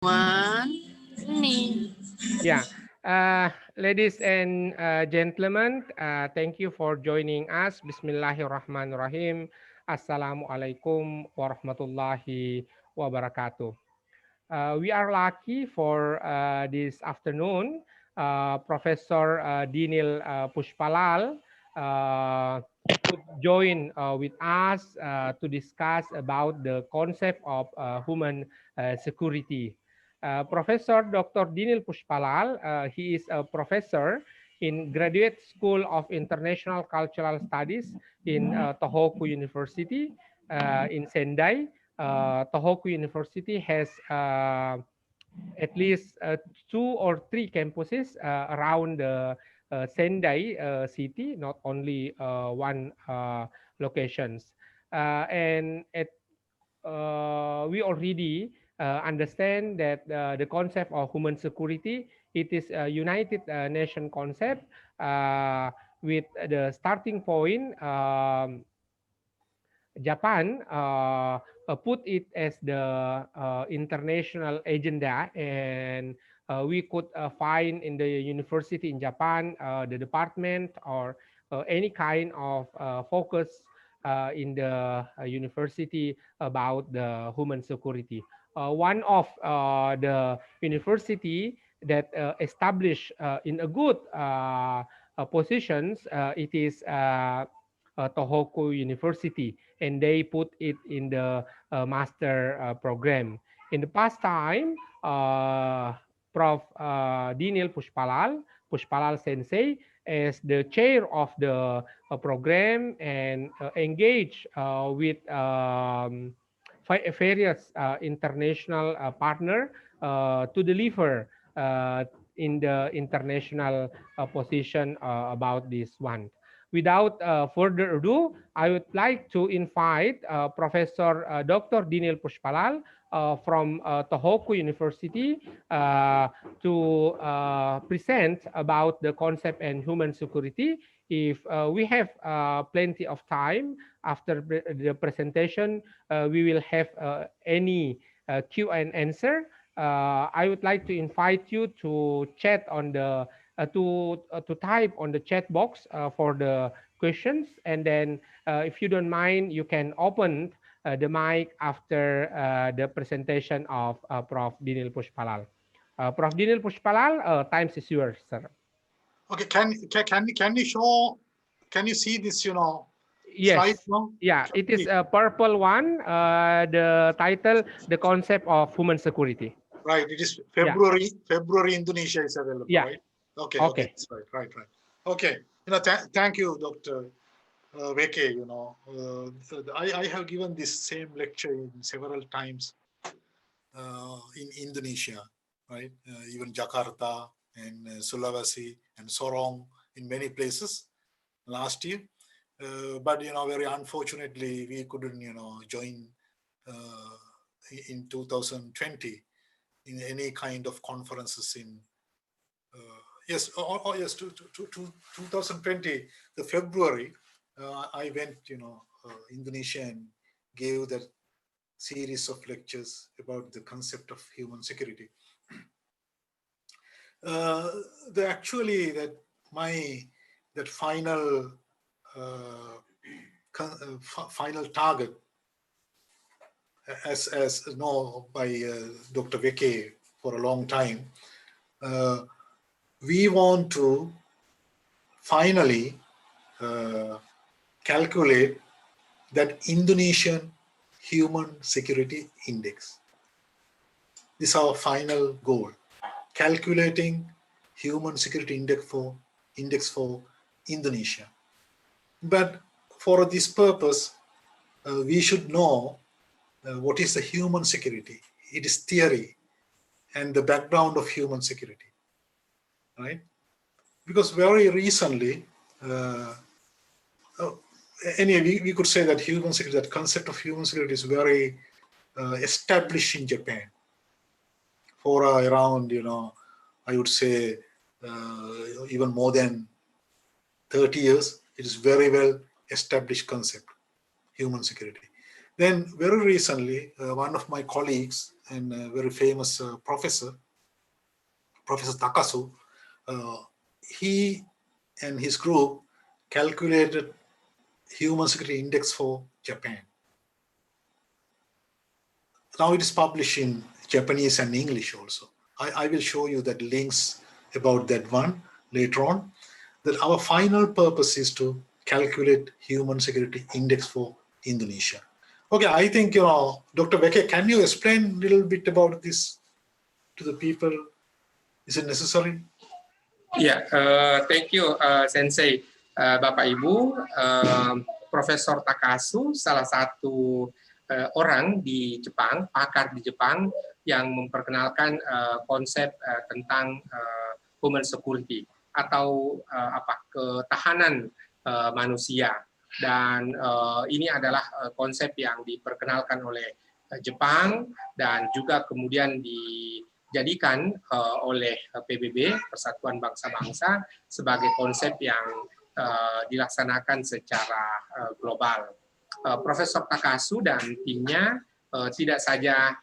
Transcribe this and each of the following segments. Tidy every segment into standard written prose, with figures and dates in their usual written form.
One, ni. Yeah, ladies and gentlemen, thank you for joining us. Bismillahirrahmanirrahim. Assalamualaikum warahmatullahi wabarakatuh. We are lucky for this afternoon. Professor Dinil Pushpalal uh, could join with us to discuss about the concept of human security. Professor Dr. Dinil Pushpalal, he is a professor in Graduate School of International Cultural Studies in Tohoku University in Sendai. Tohoku University has at least two or three campuses around the Sendai city, not only one locations. And we already understand that the concept of human security, it is a United Nation concept uh, with the starting point. Japan put it as the international agenda, and we could find in the university in Japan, the department or any kind of focus in the university about the human security. One of the university that established in a good positions, it is Tohoku University, and they put it in the master program. In the past time, Prof. Dinil Pushpalal Sensei, as the chair of the program and engage with various international partner to deliver in the international position about this one. Without further ado, I would like to invite Professor Dr. Dinil Pushpalal from Tohoku University to present about the concept and human security. If we have plenty of time after the presentation, we will have any Q and answer. I would like to invite you to chat on the to type on the chat box for the questions, and then if you don't mind, you can open the mic after the presentation of Prof. Dinil Pushpalal. Prof. Dinil Pushpalal, times is yours, sir. Okay, can you show? Can you see this? Slide Yes. now. Yeah, it is a purple one. The title, the concept of human security. Right. It is Yeah. February Indonesia is available, Yeah. right? Okay. Okay. Okay. That's right. Right. Okay. Thank you, Dr. Veke. I have given this same lecture several times in Indonesia, right? Even Jakarta and Sulawesi and Sorong, in many places last year. But very unfortunately, we couldn't join in 2020 in any kind of conferences in yes, yes, to 2020, the February, I went Indonesia and gave that series of lectures about the concept of human security. Actually that final final target, as known by Dr. Veke for a long time, we want to finally calculate that Indonesian Human Security Index. This is our final goal, calculating Human Security Index for Indonesia. But for this purpose, we should know what is the human security. It is theory and the background of human security, right? Because very recently, anyway, we could say that human security, that concept of human security is very established in Japan for around, I would say even more than 30 years. It is very well established concept, human security. Then very recently, one of my colleagues and a very famous professor, Professor Takasu. He and his group calculated human security index for Japan. Now it is published in Japanese and English also. I will show you that links about that one later on. That our final purpose is to calculate human security index for Indonesia. Okay, I think, Dr. Beke, can you explain a little bit about this to the people? Is it necessary? Ya, thank you Sensei. Bapak Ibu, Profesor Takasu salah satu orang di Jepang, pakar di Jepang yang memperkenalkan konsep tentang human security atau ketahanan manusia, dan ini adalah konsep yang diperkenalkan oleh Jepang dan juga kemudian dijadikan oleh PBB, Persatuan Bangsa-Bangsa, sebagai konsep yang dilaksanakan secara global. Profesor Takasu dan timnya tidak saja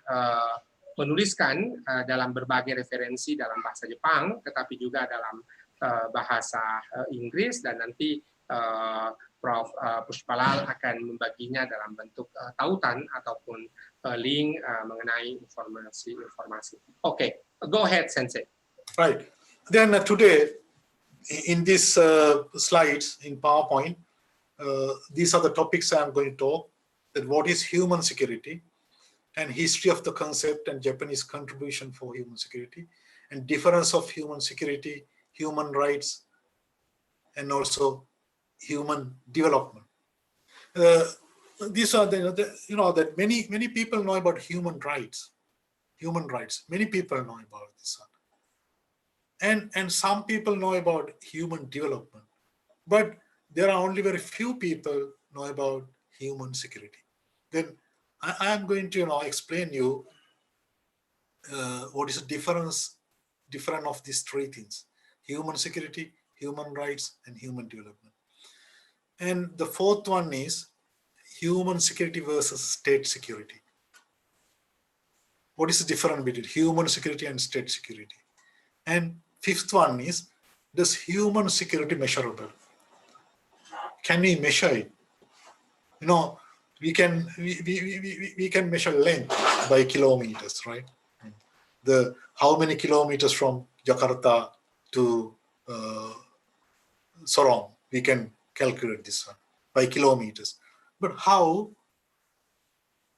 menuliskan dalam berbagai referensi dalam bahasa Jepang, tetapi juga dalam bahasa Inggris, dan nanti Prof. Pushpalal akan membaginya dalam bentuk tautan ataupun link mengenai informasi-informasi. Okay, go ahead, Sensei. Right. Then today, in these slides in PowerPoint, these are the topics I'm going to talk. That what is human security, and history of the concept and Japanese contribution for human security, and difference of human security, human rights, and also human development. These are that many people know about human rights. Human rights. Many people know about this one. And some people know about human development. But there are only very few people know about human security. Then I am going to explain you what is the difference of these three things: human security, human rights, and human development. And the fourth one is human security versus state security. What is the difference between human security and state security? And fifth one is, does human security measurable? Can we measure it? We can measure length by kilometers, right? How many kilometers from Jakarta to Sorong, we can calculate this one by kilometers. But how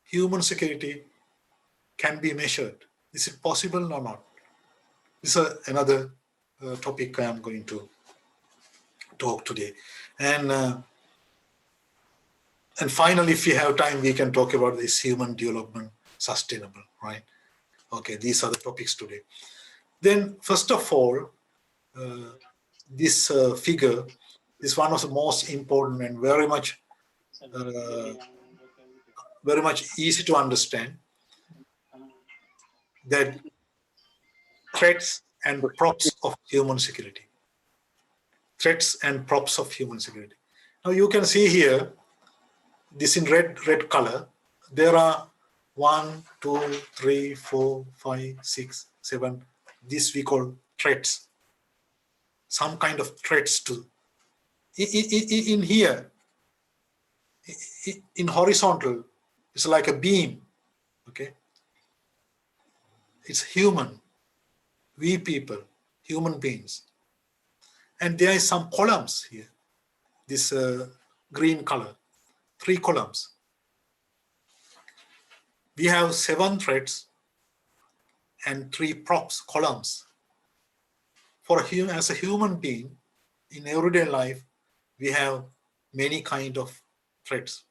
human security can be measured? Is it possible or not? This is another topic I am going to talk today. And finally, if we have time, we can talk about this human development sustainable, right? Okay, these are the topics today. Then, first of all, this figure is one of the most important and very much easy to understand, that threats and props of human security. Threats and props of human security. Now you can see here, this in red color, there are 1, 2, 3, 4, 5, 6, 7, this we call threats. Some kind of threats to, in here, in horizontal, it's like a beam, okay? It's human, we people, human beings. And there is some columns here, this green color, 3 columns. We have 7 threads and 3 props, columns. As a human being, in everyday life, we have many kind of threats.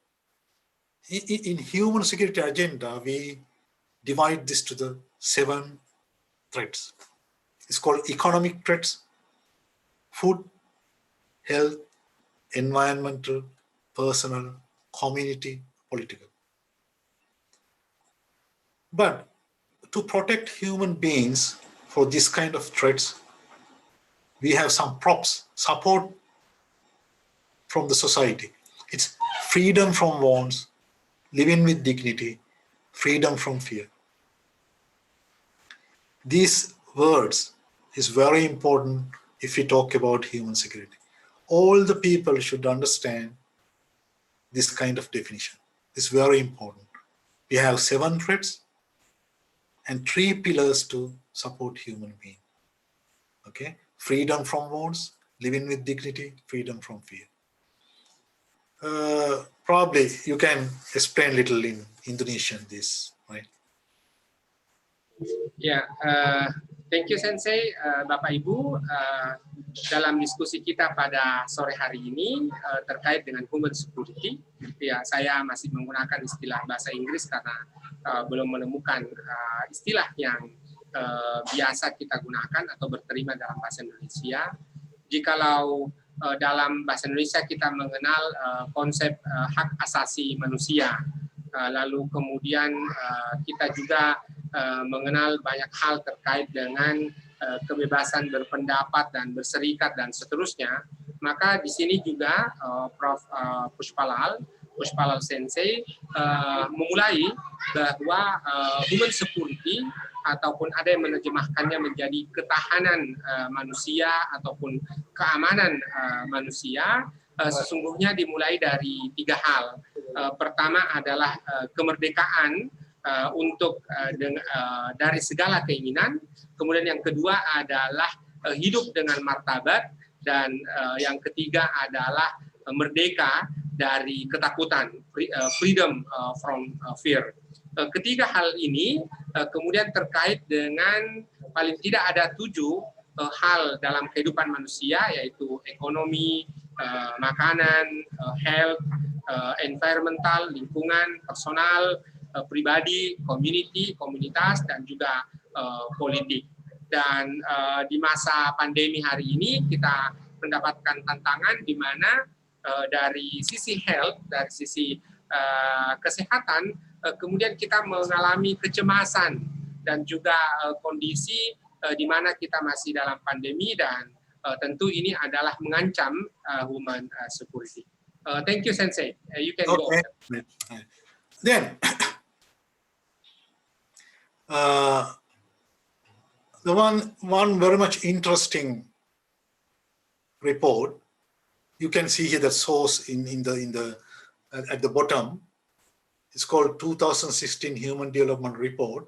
In human security agenda, we divide this to the 7 threats. It's called economic threats, food, health, environmental, personal, community, political. But to protect human beings for this kind of threats, we have some props, support from the society. It's freedom from wants, living with dignity, freedom from fear. These words is very important if we talk about human security. All the people should understand this kind of definition. It's very important. We have 7 threats and 3 pillars to support human being. Okay, freedom from wants, living with dignity, freedom from fear. Probably you can explain little in Indonesian this, right? Ya, thank you Sensei, Bapak Ibu. Dalam diskusi kita pada sore hari ini terkait dengan human security, ya saya masih menggunakan istilah bahasa Inggris karena belum menemukan istilah yang biasa kita gunakan atau berterima dalam bahasa Indonesia. Jikalau dalam bahasa Indonesia kita mengenal konsep hak asasi manusia, lalu kemudian kita juga mengenal banyak hal terkait dengan kebebasan berpendapat dan berserikat dan seterusnya, maka di sini juga Prof. Pushpalal Sensei memulai bahwa human security ataupun ada yang menerjemahkannya menjadi ketahanan manusia ataupun keamanan manusia, sesungguhnya dimulai dari 3 hal. Pertama adalah kemerdekaan untuk dari segala keinginan, kemudian yang kedua adalah hidup dengan martabat, dan yang ketiga adalah merdeka dari ketakutan, freedom from fear. Ketiga hal ini kemudian terkait dengan paling tidak ada 7 hal dalam kehidupan manusia, yaitu ekonomi, makanan, health, environmental, lingkungan, personal, pribadi, community, komunitas, dan juga politik. Dan di masa pandemi hari ini kita mendapatkan tantangan di mana dari sisi health, dari sisi kesehatan, kemudian kita mengalami kecemasan dan juga kondisi di mana kita masih dalam pandemi, dan tentu ini adalah mengancam human security. Thank you, Sensei. You can go. Then, the one very much interesting report, you can see here the source at the bottom. It's called 2016 Human Development Report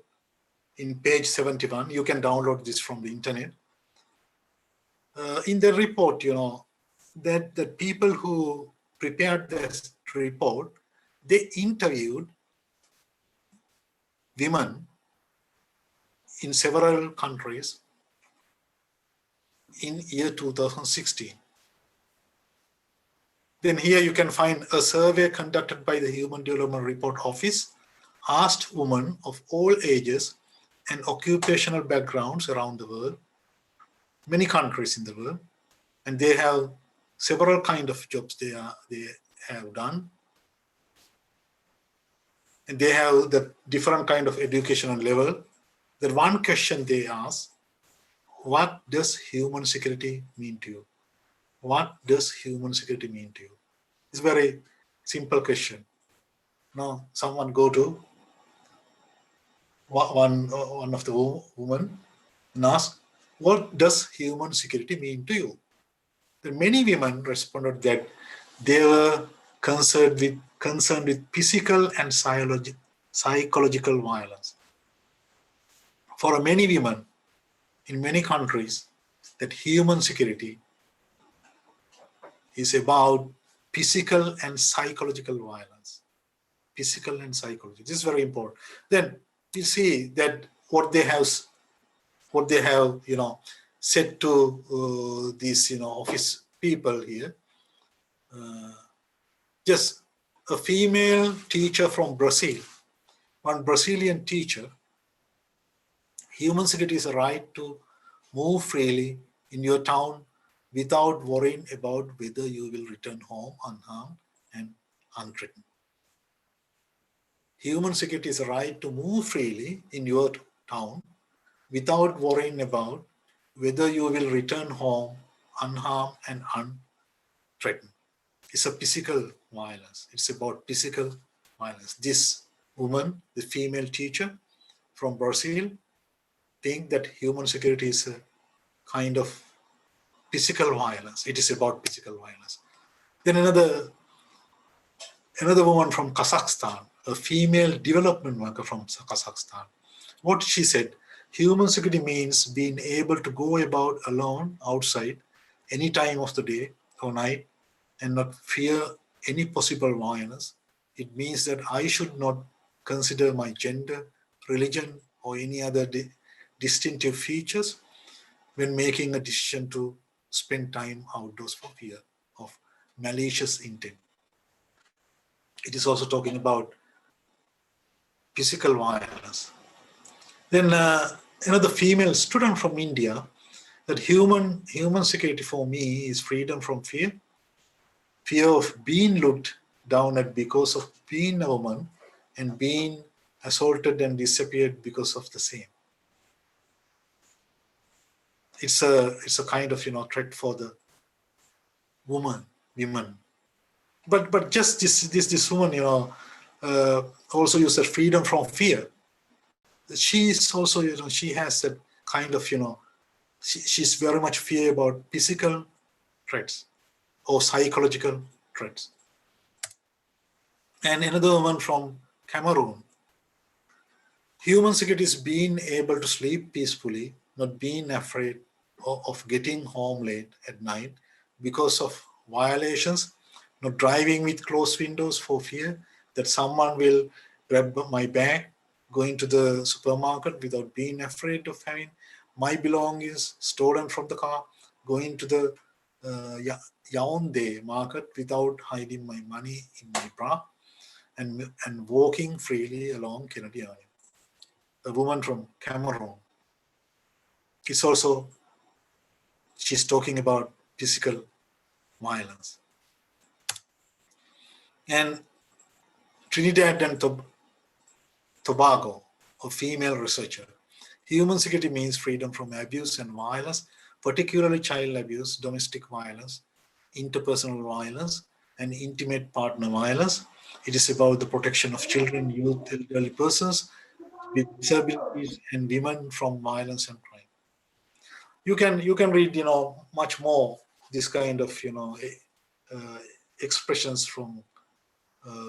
in page 71. You can download this from the internet. In the report, you know, that the people who prepared this report, they interviewed women in several countries in year 2016. Then here you can find a survey conducted by the Human Development Report Office, asked women of all ages and occupational backgrounds around the world, many countries in the world, and they have several kind of jobs they have done, and they have the different kind of educational level. The one question they ask, what does human security mean to you? What does human security mean to you? It's a very simple question. Now, someone go to one of the women and ask, what does human security mean to you? The many women responded that they were concerned with physical and psychological violence. For many women in many countries, that human security is about physical and psychological violence. Physical and psychological. This is very important. Then you see that what they have, you know, said to these, you know, office people here. Just a female teacher from Brazil, one Brazilian teacher. Human security is a right to move freely in your town without worrying about whether you will return home unharmed and unthreatened. Human security is a right to move freely in your town without worrying about whether you will return home unharmed and unthreatened. It's a physical violence. It's about physical violence. This woman, the female teacher from Brazil, think that human security is a kind of physical violence. It is about physical violence. Then another woman from Kazakhstan, a female development worker from Kazakhstan. What she said, human security means being able to go about alone outside any time of the day or night and not fear any possible violence. It means that I should not consider my gender, religion, or any other distinctive features when making a decision to spend time outdoors for fear of malicious intent. It is also talking about physical violence. Then another female student from India, that human security for me is freedom from fear of being looked down at because of being a woman, and being assaulted and disappeared because of the same. It's a kind of threat for the women. But just this woman also uses freedom from fear. She is also she has that kind of she's very much fear about physical threats or psychological threats. And another woman from Cameroon, human security is being able to sleep peacefully, not being afraid of getting home late at night because of violations, not driving with closed windows for fear that someone will grab my bag, going to the supermarket without being afraid of having my belongings stolen from the car, going to the Yaoundé market without hiding my money in my bra, and walking freely along Kennedy Avenue. A woman from Cameroon is also, she's talking about physical violence. And Trinidad and Tobago, a female researcher, human security means freedom from abuse and violence, particularly child abuse, domestic violence, interpersonal violence, and intimate partner violence. It is about the protection of children, youth, elderly persons with disabilities, and women from violence and crime. You can read much more this kind of expressions from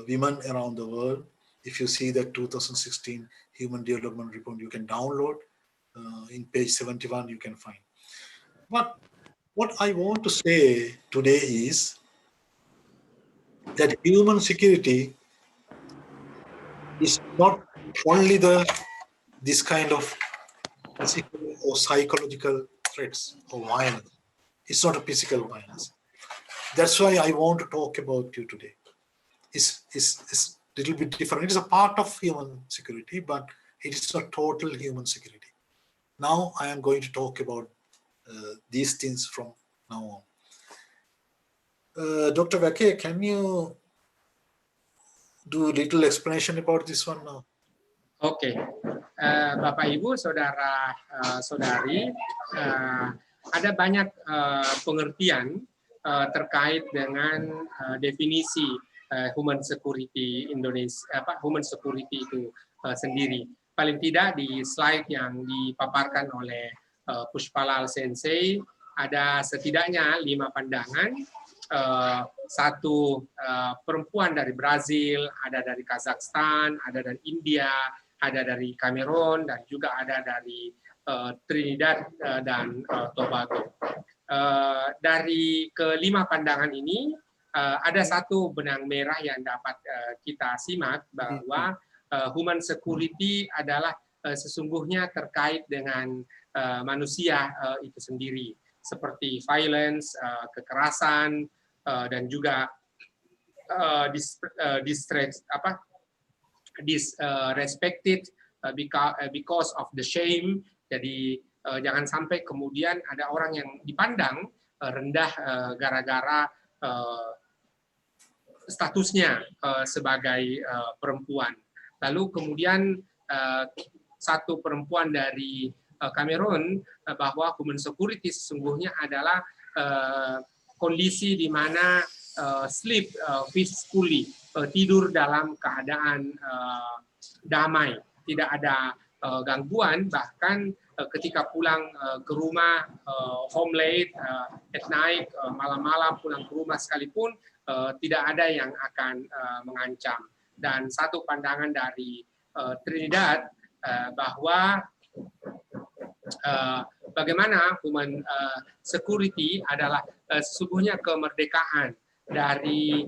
women around the world. If you see that 2016 Human Development Report, you can download in page 71, you can find. But what I want to say today is that human security is not only this kind of physical or psychological threats or violence. It's not a physical violence. That's why I want to talk about you today. It's a little bit different. It is a part of human security, but it is not total human security. Now I am going to talk about these things from now on. Dr. Vake, can you do a little explanation about this one now? Oke, Bapak Ibu, saudara saudari, ada banyak pengertian terkait dengan definisi human security Indonesia, human security itu sendiri. Paling tidak di slide yang dipaparkan oleh Pushpalal Sensei ada setidaknya 5 pandangan. Satu perempuan dari Brazil, ada dari Kazakhstan, ada dari India, ada dari Cameroon, dan juga ada dari Trinidad dan Tobago. Dari ke-5 pandangan ini ada satu benang merah yang dapat kita simak, bahwa human security adalah sesungguhnya terkait dengan manusia itu sendiri, seperti violence, kekerasan, dan juga disrespected because of the shame. Jadi jangan sampai kemudian ada orang yang dipandang rendah gara-gara statusnya sebagai perempuan. Lalu kemudian satu perempuan dari Cameroon, bahwa human security sesungguhnya adalah kondisi di mana sleep peacefully, tidur dalam keadaan damai, tidak ada gangguan, bahkan ketika pulang ke rumah, home late, at night, malam-malam pulang ke rumah sekalipun, tidak ada yang akan mengancam. Dan satu pandangan dari Trinidad bahwa bagaimana human security adalah sesungguhnya kemerdekaan dari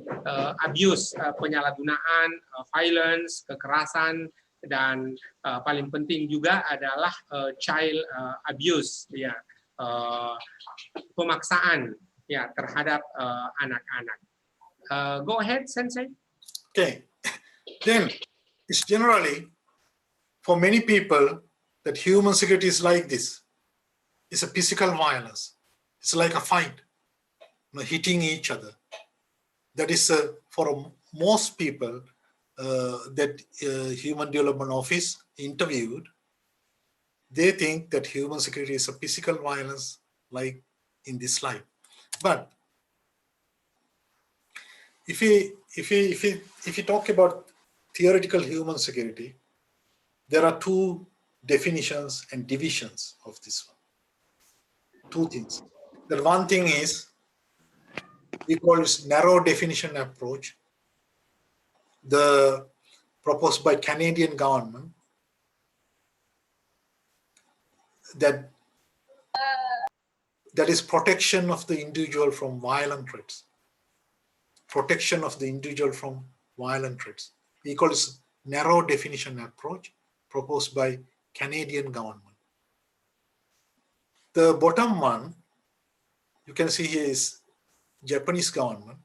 abuse, penyalahgunaan, violence, kekerasan, dan paling penting juga adalah child abuse, ya, pemaksaan ya terhadap anak-anak. Go ahead, Sensei. Okay, then it's generally for many people that human security is like this. It's a physical violence. It's like a fight, hitting each other. That is for most people that Human Development Office interviewed. They think that human security is a physical violence, like in this slide. But if we talk about theoretical human security, there are two definitions and divisions of this one. Two things. The one thing is we call it narrow definition approach, the proposed by Canadian government, that is protection of the individual from violent threats. Protection of the individual from violent threats. We call it narrow definition approach proposed by Canadian government. The bottom one, you can see here, is Japanese government.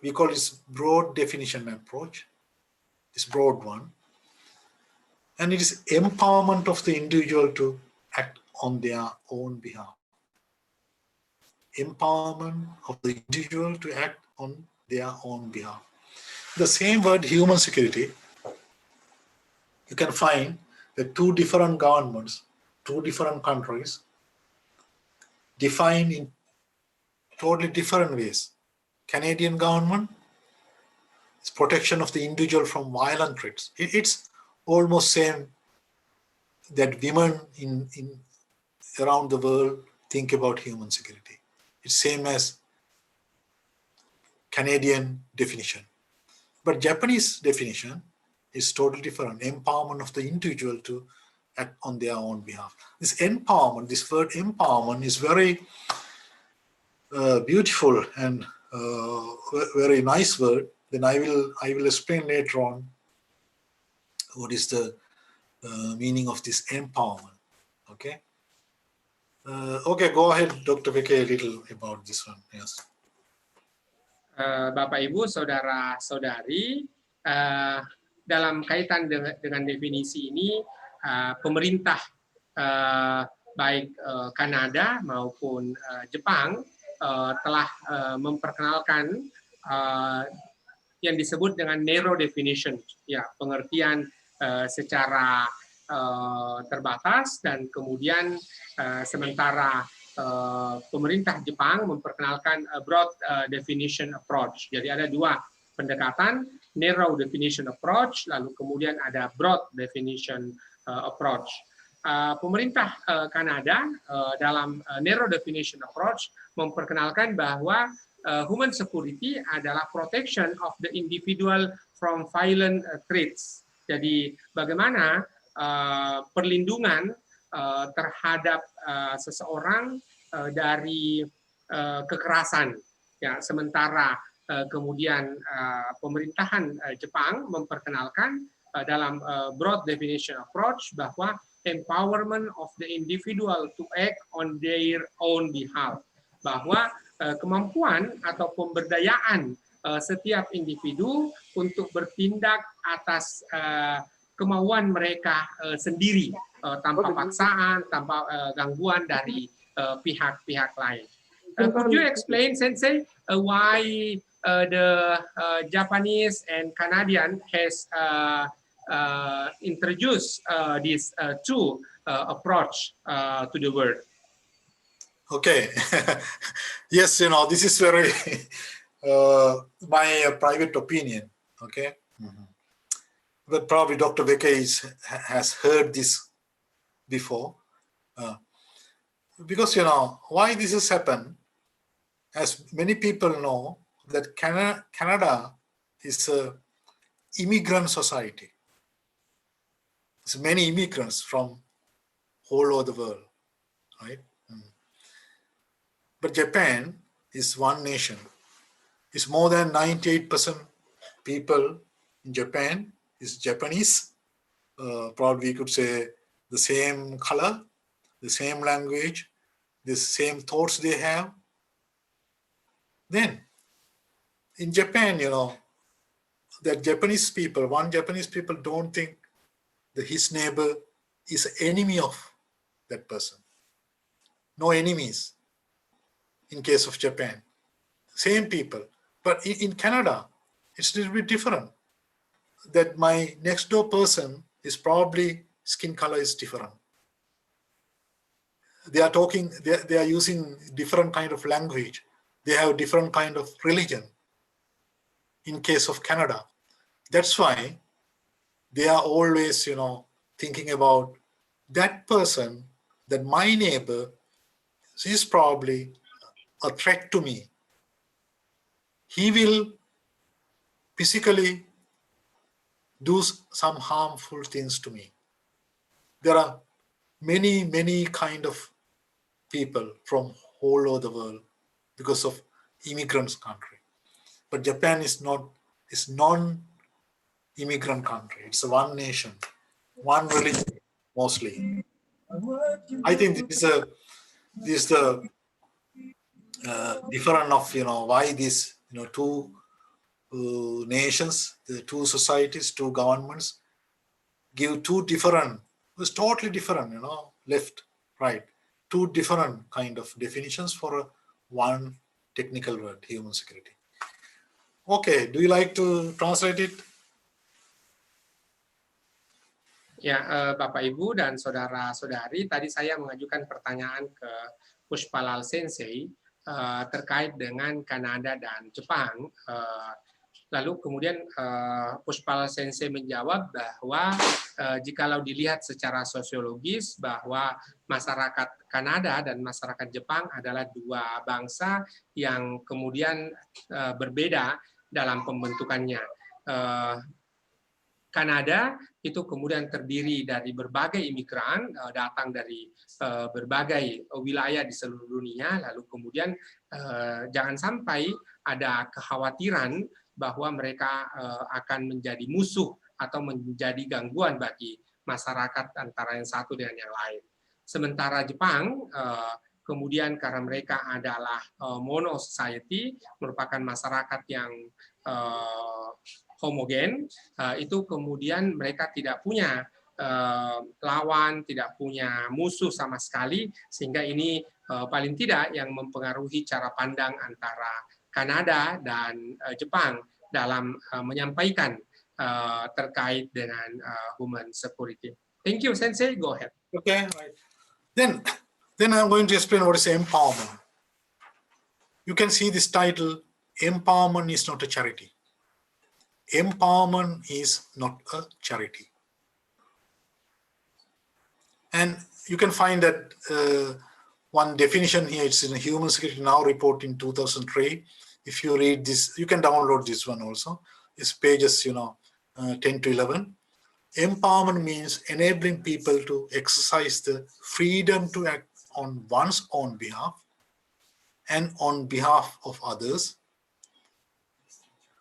We call it broad definition approach, this broad one. And it is empowerment of the individual to act on their own behalf. Empowerment of the individual to act on their own behalf. The same word, human security, you can find that two different governments, two different countries define in totally different ways. Canadian government is protection of the individual from violent threats. It's almost same that women in around the world think about human security. It's same as Canadian definition. But Japanese definition is totally different. Empowerment of the individual to act on their own behalf. This empowerment, this word empowerment, is very beautiful and very nice word. Then I will explain later on what is the meaning of this empowerment. Okay. Okay, go ahead, Dr. Veke, a little about this one. Yes. Bapak Ibu, saudara-saudari, dalam kaitan dengan definisi ini, pemerintah baik Kanada maupun Jepang telah memperkenalkan yang disebut dengan narrow definition, ya, pengertian secara terbatas, dan kemudian sementara pemerintah Jepang memperkenalkan broad definition approach. Jadi ada dua pendekatan, narrow definition approach, lalu kemudian ada broad definition approach. Pemerintah Kanada dalam narrow definition approach memperkenalkan bahwa human security adalah protection of the individual from violent threats. Jadi bagaimana perlindungan terhadap seseorang dari kekerasan, ya, sementara kemudian pemerintahan Jepang memperkenalkan dalam broad definition approach bahwa empowerment of the individual to act on their own behalf, bahwa kemampuan atau pemberdayaan setiap individu untuk bertindak atas kemauan mereka sendiri, tanpa paksaan, tanpa gangguan dari pihak-pihak lain. Could you explain, Sensei, why the Japanese and Canadian has introduced this two approach to the world? Okay. Yes, this is very my private opinion. Okay. But probably Dr. Veke has heard this before. Because, why this has happened, as many people know, that Canada is a immigrant society. There's many immigrants from all over the world, right? But Japan is one nation. It's more than 98% people in Japan is Japanese. Probably you could say the same color, the same language, the same thoughts they have. Then in Japan, that Japanese people, one Japanese people don't think that his neighbor is an enemy of that person. No enemies in case of Japan. Same people. But in Canada, it's a little bit different. That my next door person is probably skin color is different. They are talking, they are using different kind of language. They have different kind of religion in case of Canada. That's why they are always, thinking about that person, that my neighbor is probably a threat to me. He will physically do some harmful things to me. There are many, many kind of people from all over the world because of immigrants country. But Japan is non-immigrant country. It's a one nation, one religion mostly. I think this is the difference of why these two nations, the two societies, two governments give two different. It's totally different, left, right. Two different kind of definitions for one technical word, human security. Okay, do you like to translate it? Ya, Bapak Ibu dan saudara-saudari, tadi saya mengajukan pertanyaan ke Pushpalal Sensei terkait dengan Kanada dan Jepang. Lalu kemudian Pushpalal Sensei menjawab bahwa jikalau dilihat secara sosiologis bahwa masyarakat Kanada dan masyarakat Jepang adalah dua bangsa yang kemudian berbeda dalam pembentukannya. Kanada itu kemudian terdiri dari berbagai imigran datang dari berbagai wilayah di seluruh dunia, lalu kemudian jangan sampai ada kekhawatiran bahwa mereka akan menjadi musuh atau menjadi gangguan bagi masyarakat antara yang satu dengan yang lain. Sementara Jepang kemudian karena mereka adalah mono society, merupakan masyarakat yang homogen, itu kemudian mereka tidak punya lawan, tidak punya musuh sama sekali, sehingga ini paling tidak yang mempengaruhi cara pandang antara Kanada dan Jepang dalam menyampaikan terkait dengan human security. Thank you, Sensei. Go ahead. Okay, right. Then I'm going to explain what is empowerment. You can see this title, empowerment is not a charity. Empowerment is not a charity. And you can find that one definition here, it's in the Human Security Now report in 2003. If you read this, you can download this one also. It's pages 10 to 11. Empowerment means enabling people to exercise the freedom to act on one's own behalf and on behalf of others.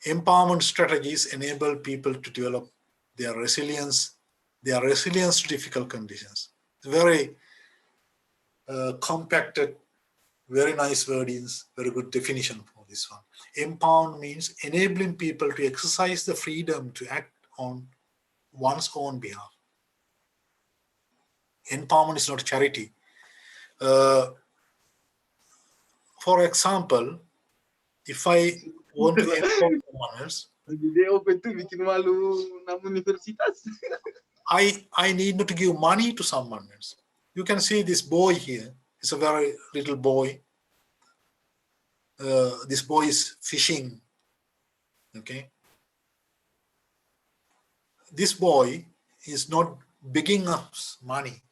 Empowerment strategies enable people to develop their resilience to difficult conditions. It's very compacted, very nice wordings, very good definition for this one. Empowerment means enabling people to exercise the freedom to act on one's own behalf. Empowerment is not charity. For example, if I want to empower someone else, I need not to give money to someone else. You can see this boy here. It's a very little boy. This boy is fishing. Okay. This boy is not begging us money.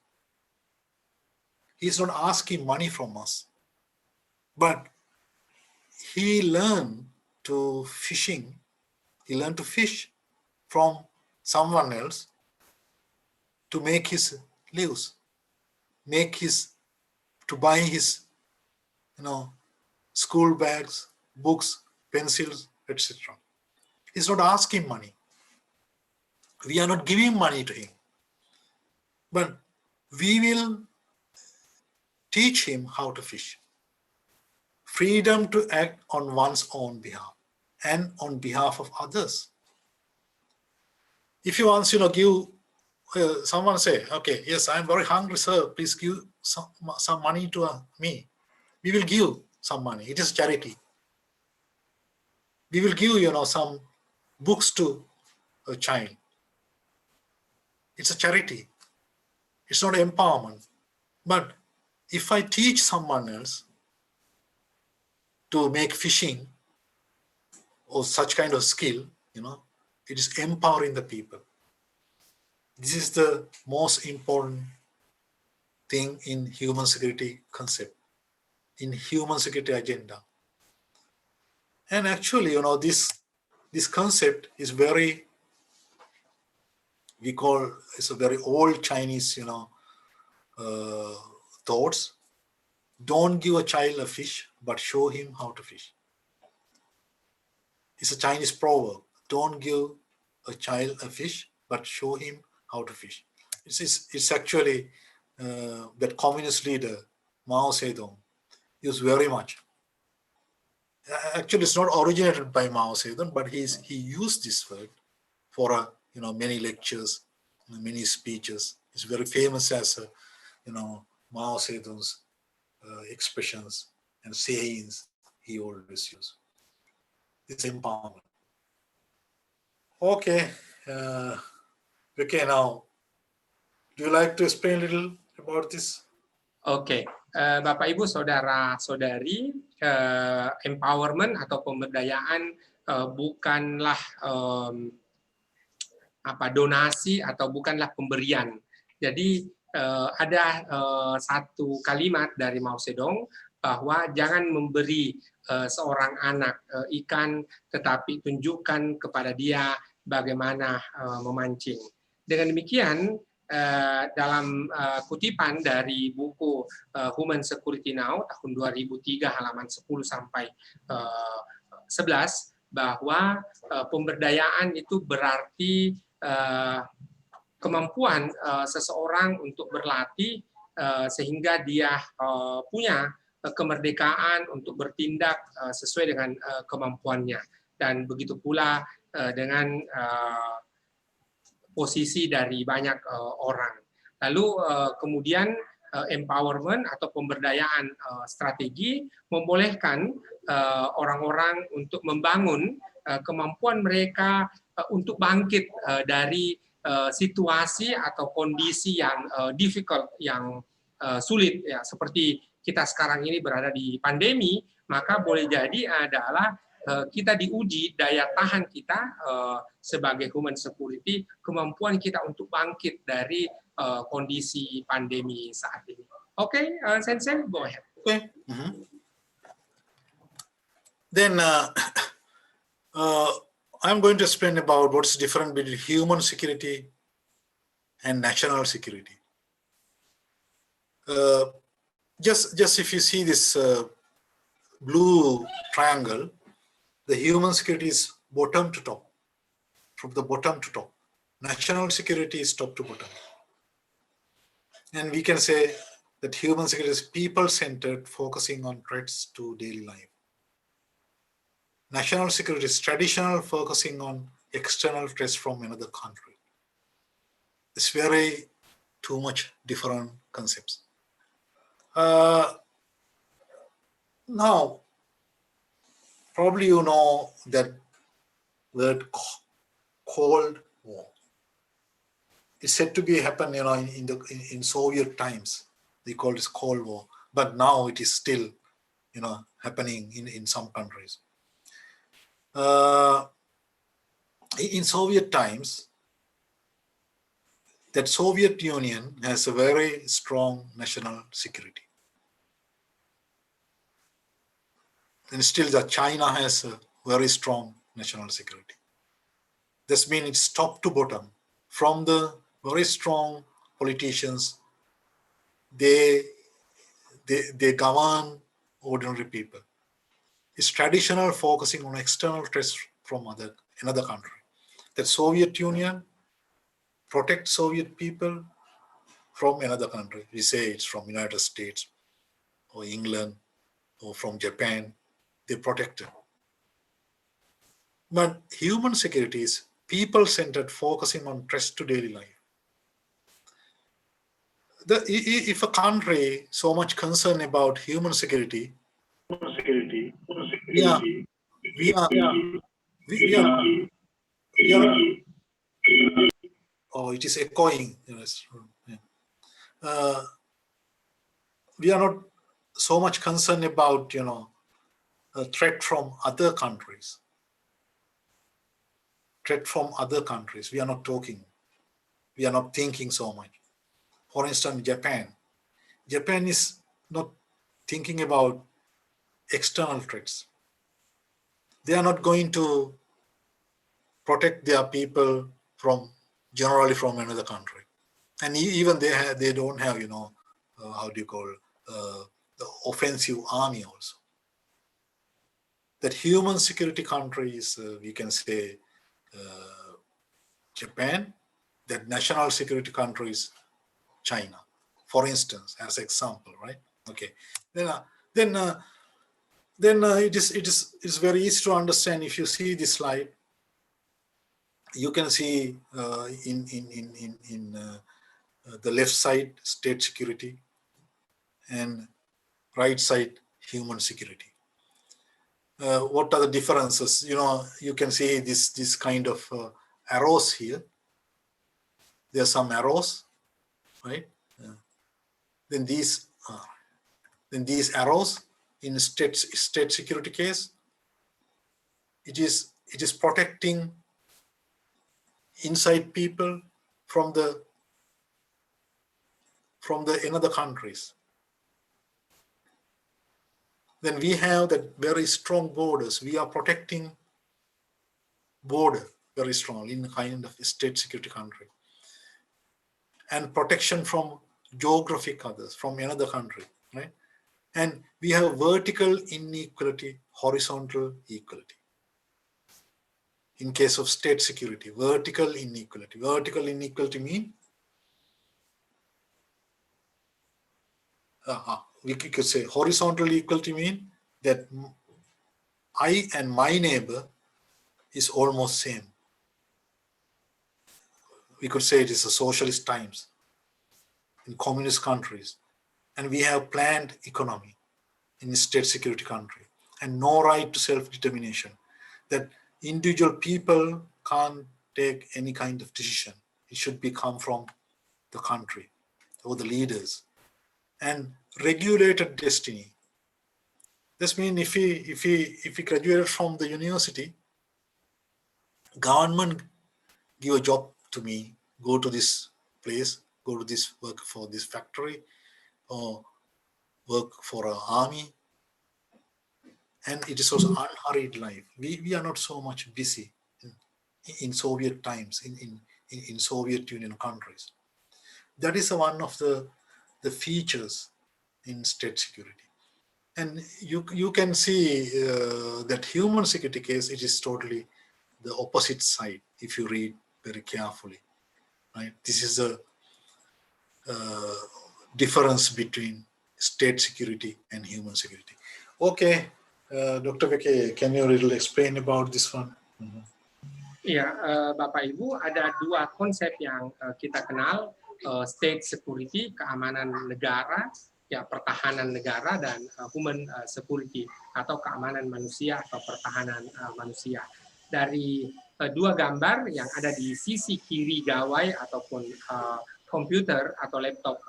He's not asking money from us, but he learned to fishing. He learned to fish from someone else to make his lives, to buy his, school bags, books, pencils, etc. He's not asking money. We are not giving money to him, but we will teach him how to fish. Freedom to act on one's own behalf and on behalf of others. If you once, give someone say, okay, yes, I'm very hungry, sir, please give some money to me. We will give some money. It is charity. We will give, some books to a child. It's a charity. It's not empowerment. But if I teach someone else to make fishing or such kind of skill, it is empowering the people. This is the most important thing in human security concept, in human security agenda. And actually, this concept is very, it's a very old Chinese, thoughts. Don't give a child a fish, but show him how to fish. It's a Chinese proverb. Don't give a child a fish, but show him how to fish. It's actually that communist leader, Mao Zedong, used very much. Actually, it's not originated by Mao Zedong, but he used this word for many lectures, many speeches. It's very famous as Mao Zedong's expressions and sayings he always used. It's empowerment. Okay. Okay, now, do you like to explain a little about this? Oke, Bapak Ibu saudara-saudari, empowerment atau pemberdayaan bukanlah donasi atau bukanlah pemberian. Jadi ada satu kalimat dari Mao Zedong bahwa jangan memberi seorang anak ikan, tetapi tunjukkan kepada dia bagaimana memancing. Dengan demikian, dalam kutipan dari buku Human Security Now tahun 2003 halaman 10 sampai 11 bahwa pemberdayaan itu berarti kemampuan seseorang untuk berlatih sehingga dia punya kemerdekaan untuk bertindak sesuai dengan kemampuannya, dan begitu pula dengan posisi dari banyak orang. Lalu kemudian empowerment atau pemberdayaan strategi membolehkan orang-orang untuk membangun kemampuan mereka untuk bangkit dari situasi atau kondisi yang difficult, yang sulit, ya, seperti kita sekarang ini berada di pandemi, maka boleh jadi adalah kita diuji daya tahan kita sebagai human security, kemampuan kita untuk bangkit dari kondisi pandemi saat ini. Oke, Sensei, go ahead. Okay. Then I'm going to explain about what's different between human security and national security. Just if you see this blue triangle, the human security is bottom to top, from the bottom to top. National security is top to bottom. And we can say that human security is people-centered, focusing on threats to daily life. National security is traditional, focusing on external threats from another country. It's very too much different concepts. Now, probably you know that word Cold War. It's said to be happen, in Soviet times. They call it Cold War, but now it is still, happening in some countries. In Soviet times, that Soviet Union has a very strong national security. And still that China has a very strong national security. This means it's top to bottom. From the very strong politicians, they govern ordinary people. It's traditional focusing on external threats from another country. The Soviet Union protects Soviet people from another country. We say it's from United States or England or from Japan. They protect it. But human security is people-centered, focusing on threats to daily life. If a country so much concerned about human security, we are oh, it is echoing. Yes. We are not so much concerned about, a threat from other countries. Threat from other countries. We are not talking. We are not thinking so much. For instance, Japan. Japan is not thinking about external threats. They are not going to protect their people generally from another country. And even they don't have, how do you call the offensive army also. That human security countries, we can say Japan, that national security countries, China, for instance, as example, right? Okay. Then it is very easy to understand. If you see this slide, you can see in the left side state security and right side human security. What are the differences? You can see this kind of arrows here. There are some arrows, right? Then these arrows in state security case, it is protecting inside people from the another countries. Then we have that very strong borders. We are protecting border very strong in kind of state security country. And protection from geographic others, from another country, right? And we have vertical inequality, horizontal equality. In case of state security, vertical inequality. Vertical inequality means we could say horizontal equality mean that I and my neighbor is almost same. We could say it is a socialist times in communist countries, and we have planned economy in a state security country, and no right to self-determination, that individual people can't take any kind of decision. It should come from the country or the leaders. And regulated destiny. This means if we graduated from the university, government give a job to me, go to this place, go to this work for this factory, or work for an army. And it is also unhurried life. We are not so much busy in Soviet times, in Soviet Union countries. That is one of the features in state security. And you can see that human security case, it is totally the opposite side if you read very carefully, right? This is a difference between state security and human security. Okay, Dr. Veke, can you little explain about this one? Iya, Bapak Ibu, ada dua konsep yang kita kenal, state security, keamanan negara, ya pertahanan negara, dan human security atau keamanan manusia atau pertahanan manusia. Dari dua gambar yang ada di sisi kiri gawai ataupun komputer atau laptop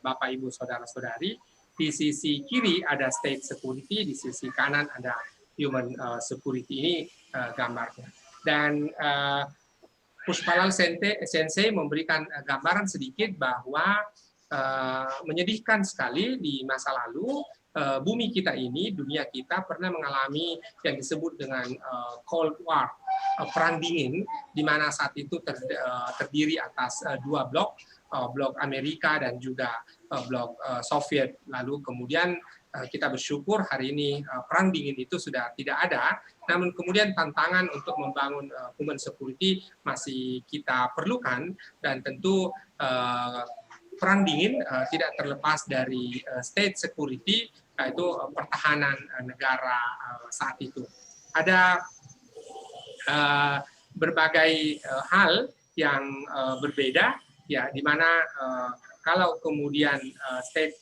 Bapak Ibu saudara-saudari, di sisi kiri ada state security, di sisi kanan ada human security. Ini gambarnya. Dan Puspalal Sensei memberikan gambaran sedikit bahwa menyedihkan sekali di masa lalu bumi kita ini, dunia kita pernah mengalami yang disebut dengan Cold War, perang dingin, di mana saat itu terdiri atas dua blok, blok Amerika dan juga blok Soviet. Lalu kemudian kita bersyukur hari ini perang dingin itu sudah tidak ada, namun kemudian tantangan untuk membangun human security masih kita perlukan, dan tentu perang dingin tidak terlepas dari state security, yaitu pertahanan negara saat itu. Ada berbagai hal yang berbeda, ya, di mana kalau kemudian state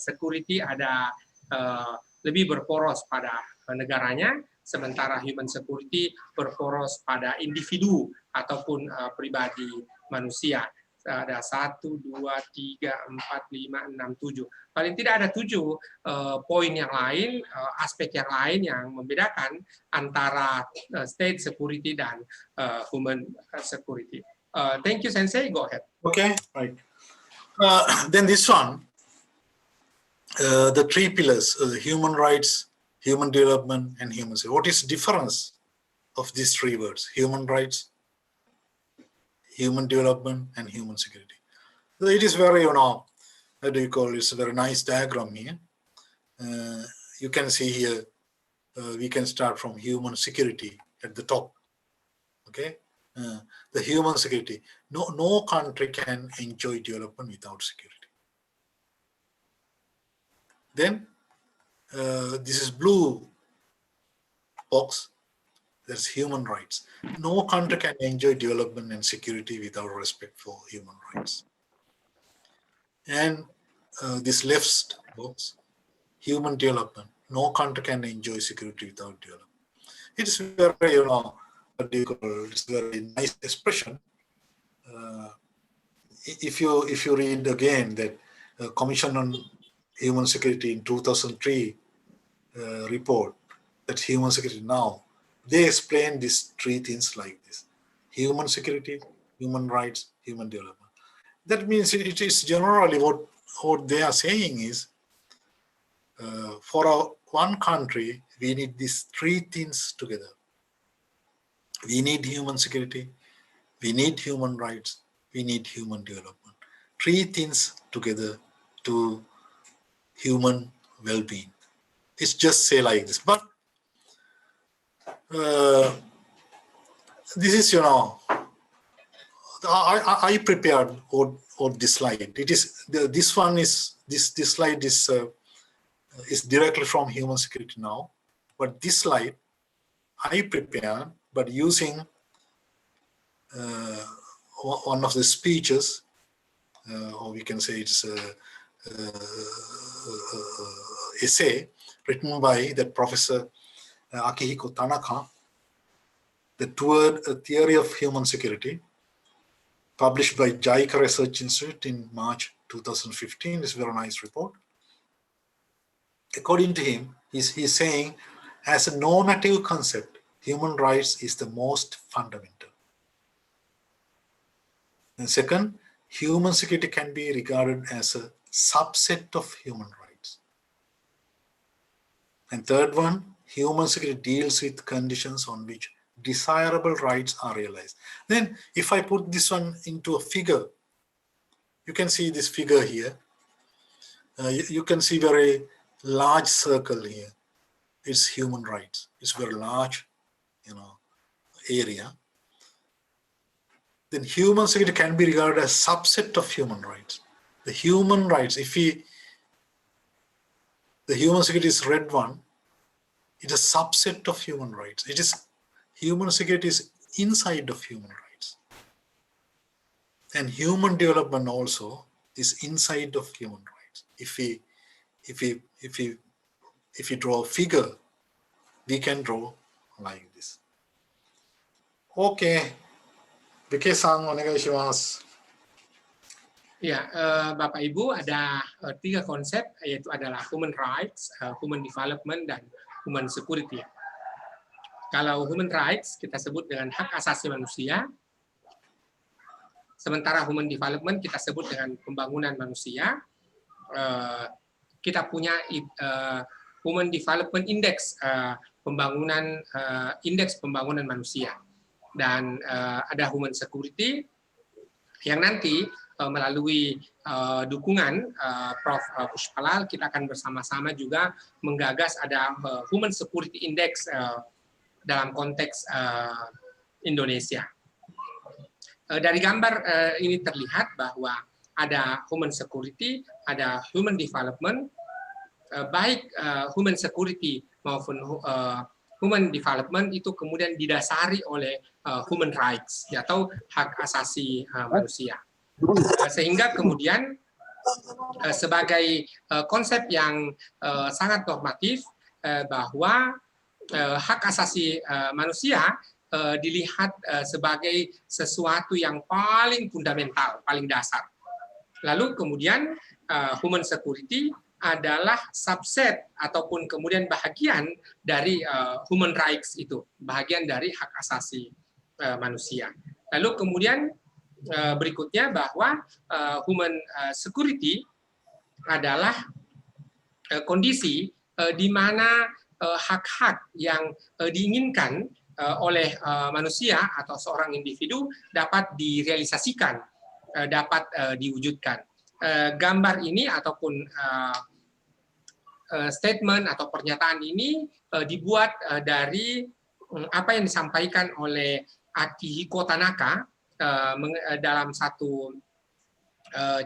security ada lebih berporos pada negaranya, sementara human security berporos pada individu ataupun pribadi manusia. Ada 1, 2, 3, 4, 5, 6, 7. Paling tidak ada 7 poin yang lain, aspek yang lain yang membedakan antara state security dan human security. Thank you, Sensei. Go ahead. Okay, right. Then this one, the 3 pillars, human rights, human development, and human security. What is the difference of these 3 words? Human rights, human development, and human security. So it is very, how do you call it? It's a very nice diagram here. You can see here, we can start from human security at the top. Okay, the human security. No country can enjoy development without security. Then this is blue box. That's human rights. No country can enjoy development and security without respect for human rights. And this left box, human development. No country can enjoy security without development. It's very, what do you call it? It's very nice expression. If you read again that Commission on Human Security in 2003 report, that human security now, they explain these 3 things like this: human security, human rights, human development. That means it is generally what they are saying is, for one country, we need these 3 things together. We need human security, we need human rights, we need human development. 3 things together to human well-being. It's just say like this. But this is, I prepared or this slide. It is this one is this slide is directly from human security now, but this slide I prepared, but using one of the speeches, or we can say it's a essay written by that Professor Akihiko Tanaka, Toward a Theory of Human Security, published by JICA Research Institute in March 2015. It's a very nice report. According to him, he's saying, as a normative concept, human rights is the most fundamental. And second, human security can be regarded as a subset of human rights. And third one, human security deals with conditions on which desirable rights are realized. Then if I put this one into a figure, you can see this figure here. You can see very large circle here. It's human rights. It's very large, area. Then human security can be regarded as a subset of human rights. The human rights, the human security is red one, it's a subset of human rights. Human security is inside of human rights. And human development also is inside of human rights. If we draw a figure, we can draw like this. Okay. Beke-san, onegaishimasu. Ya, Bapak Ibu, ada 3 konsep, yaitu adalah human rights, human development, dan human security. Kalau human rights kita sebut dengan hak asasi manusia, Sementara human development kita sebut dengan pembangunan manusia. Kita punya human development index, pembangunan indeks pembangunan manusia, dan ada human security yang nanti melalui dukungan Prof. Pushpalal kita akan bersama-sama juga menggagas ada human security index dalam konteks Indonesia. Dari gambar ini terlihat bahwa ada human security, ada human development, baik human security maupun human development itu kemudian didasari oleh human rights atau hak asasi manusia. Sehingga kemudian sebagai konsep yang sangat normatif bahwa hak asasi manusia dilihat sebagai sesuatu yang paling fundamental, paling dasar. Lalu kemudian human security adalah subset ataupun kemudian bahagian dari human rights itu, bahagian dari hak asasi manusia. Lalu kemudian berikutnya bahwa human security adalah kondisi di mana hak-hak yang diinginkan oleh manusia atau seorang individu dapat direalisasikan, dapat diwujudkan. Gambar ini ataupun statement atau pernyataan ini dibuat dari apa yang disampaikan oleh Akihiko Tanaka dalam satu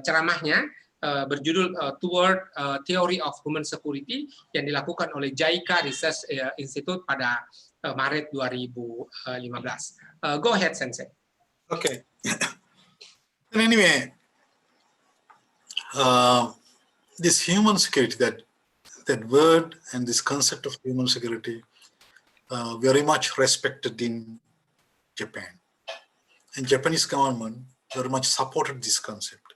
ceramahnya berjudul Toward Theory of Human Security yang dilakukan oleh JICA Research Institute pada Maret 2015. Go ahead, Sensei. Okay. And anyway, this human security, that word and this concept of human security, very much respected in Japan. And Japanese government very much supported this concept.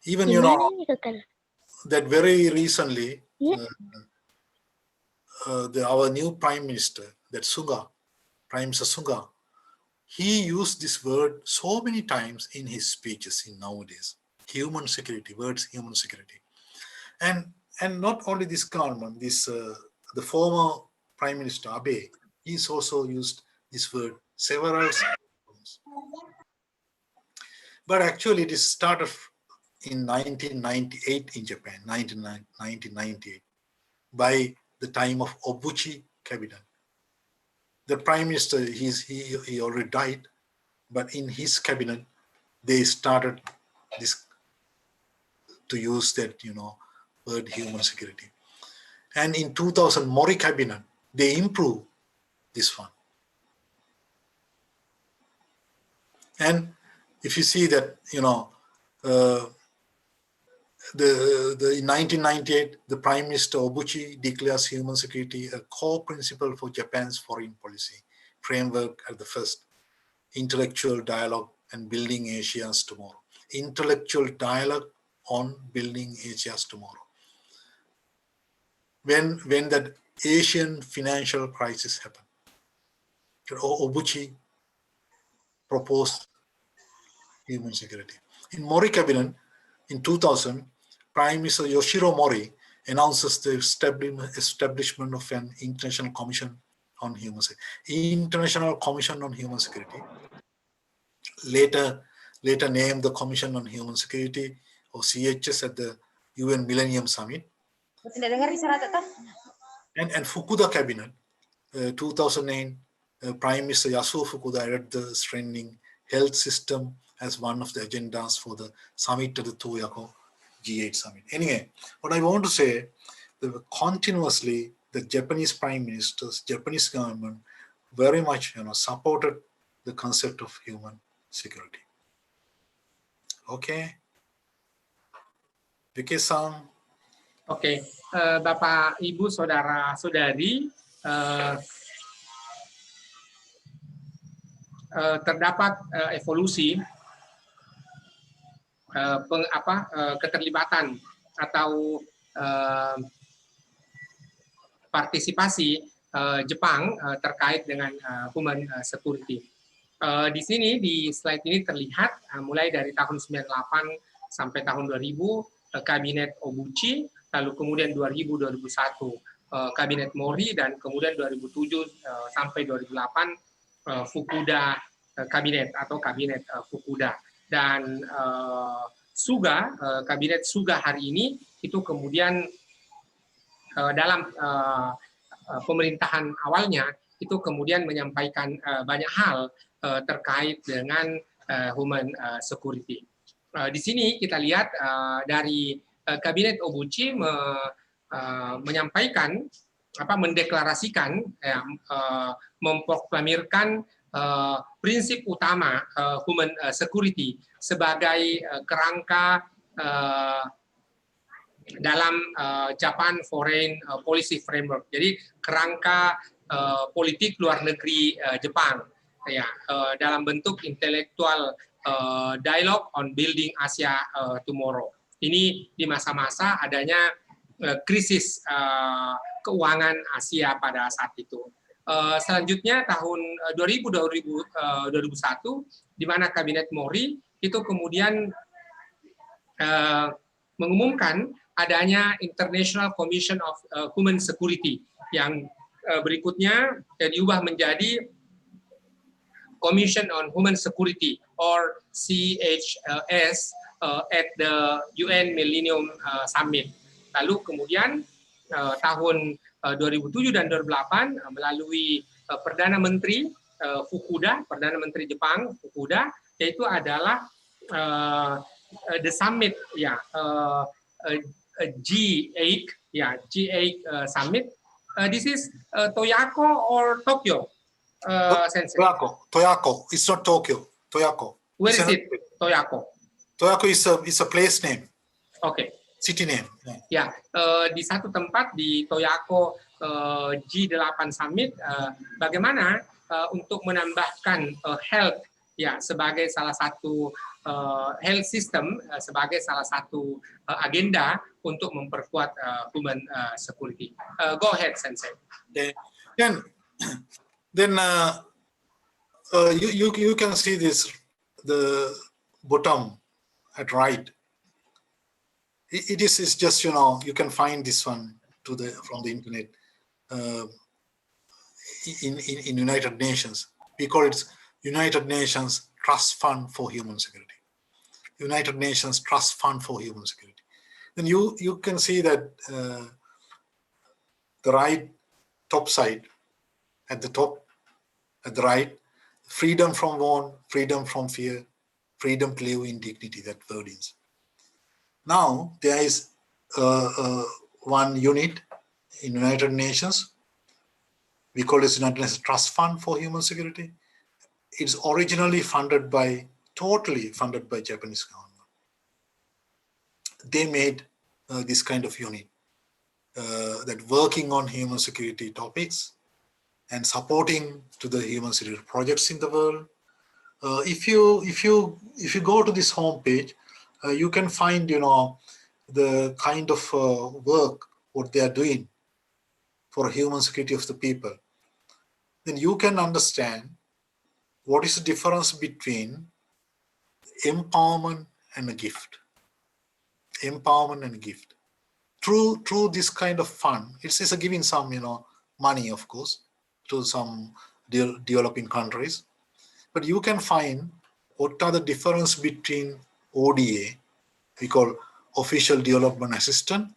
Even, you know, that very recently, our new Prime Minister, that Suga, Prime Minister Suga, he used this word so many times in his speeches in nowadays. Human security, words human security. And not only this government, the former Prime Minister Abe, he's also used this word several times. But actually it started in 1998 in Japan, 1998, by the time of Obuchi cabinet. The Prime Minister, he already died, but in his cabinet, they started this to use that, you know, word human security. And in 2000, Mori cabinet, they improved this one. And if you see that, you know, in 1998, the Prime Minister Obuchi declares human security a core principle for Japan's foreign policy framework at the first intellectual dialogue and building Asia's tomorrow. Intellectual dialogue on building Asia's tomorrow. When that Asian financial crisis happened, Obuchi proposed human security. In Mori cabinet, in 2000, Prime Minister Yoshiro Mori announces the establishment of an international commission on human security. International Commission on Human Security. Later named the Commission on Human Security, or CHS, at the UN Millennium Summit. And Fukuda cabinet, 2009, Prime Minister Yasuo Fukuda added the strengthening health system as one of the agendas for the summit at the Toyako G8 summit. Anyway, what I want to say, that continuously the Japanese prime ministers, Japanese government very much, you know, supported the concept of human security. Okay. Vike-san. Oke, Bapak, Ibu, Saudara-saudari, terdapat evolusi keterlibatan atau partisipasi Jepang terkait dengan human security. Di sini di slide ini terlihat mulai dari tahun 98 sampai tahun 2000 kabinet Obuchi, lalu kemudian 2000-2001 kabinet Mori, dan kemudian 2007 sampai 2008 Fukuda kabinet atau kabinet Fukuda. Dan Suga, kabinet Suga hari ini itu kemudian dalam pemerintahan awalnya itu kemudian menyampaikan banyak hal terkait dengan human security. Di sini kita lihat dari kabinet Obuchi menyampaikan mendeklarasikan memproklamirkan prinsip utama human security sebagai kerangka dalam Japan Foreign Policy Framework. Jadi kerangka politik luar negeri Jepang ya, dalam bentuk intellectual dialogue on building Asia tomorrow. Ini di masa-masa adanya krisis keuangan Asia pada saat itu. Selanjutnya tahun 2000-2001 di mana kabinet Mori itu kemudian mengumumkan adanya International Commission of Human Security yang berikutnya diubah menjadi Commission on Human Security or CHS at the UN Millennium Summit. Lalu kemudian tahun 2007 dan 2008 melalui Perdana Menteri Fukuda, Perdana Menteri Jepang Fukuda, yaitu adalah the summit ya, G8 ya, G8 summit. This is Toyako or Tokyo? Sensei. Toyako. It's not Tokyo. Toyako. Where is it? Toyako. Toyako is a place name. Okay. City name. Ya, di satu tempat di Toyako G8 Summit, bagaimana untuk menambahkan health ya sebagai salah satu health system sebagai salah satu agenda untuk memperkuat human security. Go ahead, Sensei. Then you can see this, the bottom at right. It's just, you know, you can find this one from the internet in United Nations. We call it United Nations Trust Fund for Human Security. United Nations Trust Fund for Human Security. Then you can see that the right top side, at the top, at the right, freedom from want, freedom from fear, freedom to live in dignity, that word is. Now, there is one unit in United Nations. We call it United Nations Trust Fund for Human Security. It's originally totally funded by Japanese government. They made this kind of unit that working on human security topics and supporting to the human security projects in the world. If you go to this home page, you can find, you know, the kind of work what they are doing for human security of the people. Then you can understand what is the difference between empowerment and a gift. Empowerment and gift. Through this kind of fund, it's giving some, you know, money, of course, to some developing countries. But you can find what are the difference between ODA, we call Official Development Assistance,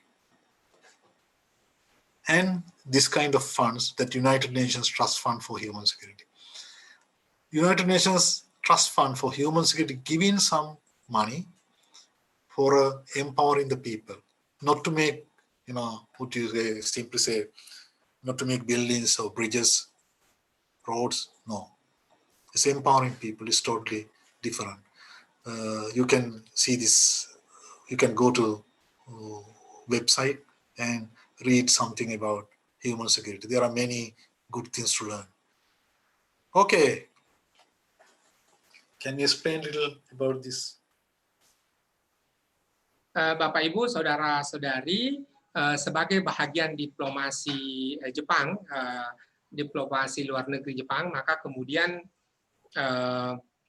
and this kind of funds that United Nations Trust Fund for Human Security. United Nations Trust Fund for Human Security giving some money for empowering the people, not to make, you know, what you simply say, not to make buildings or bridges, roads, no. It's empowering people, is totally different. You can see this, you can go to website and read something about human security. There are many good things to learn. Okay. Can you explain a little about this? Bapak Ibu, saudara-saudari, sebagai bahagian diplomasi Jepang, diplomasi luar negeri Jepang, maka kemudian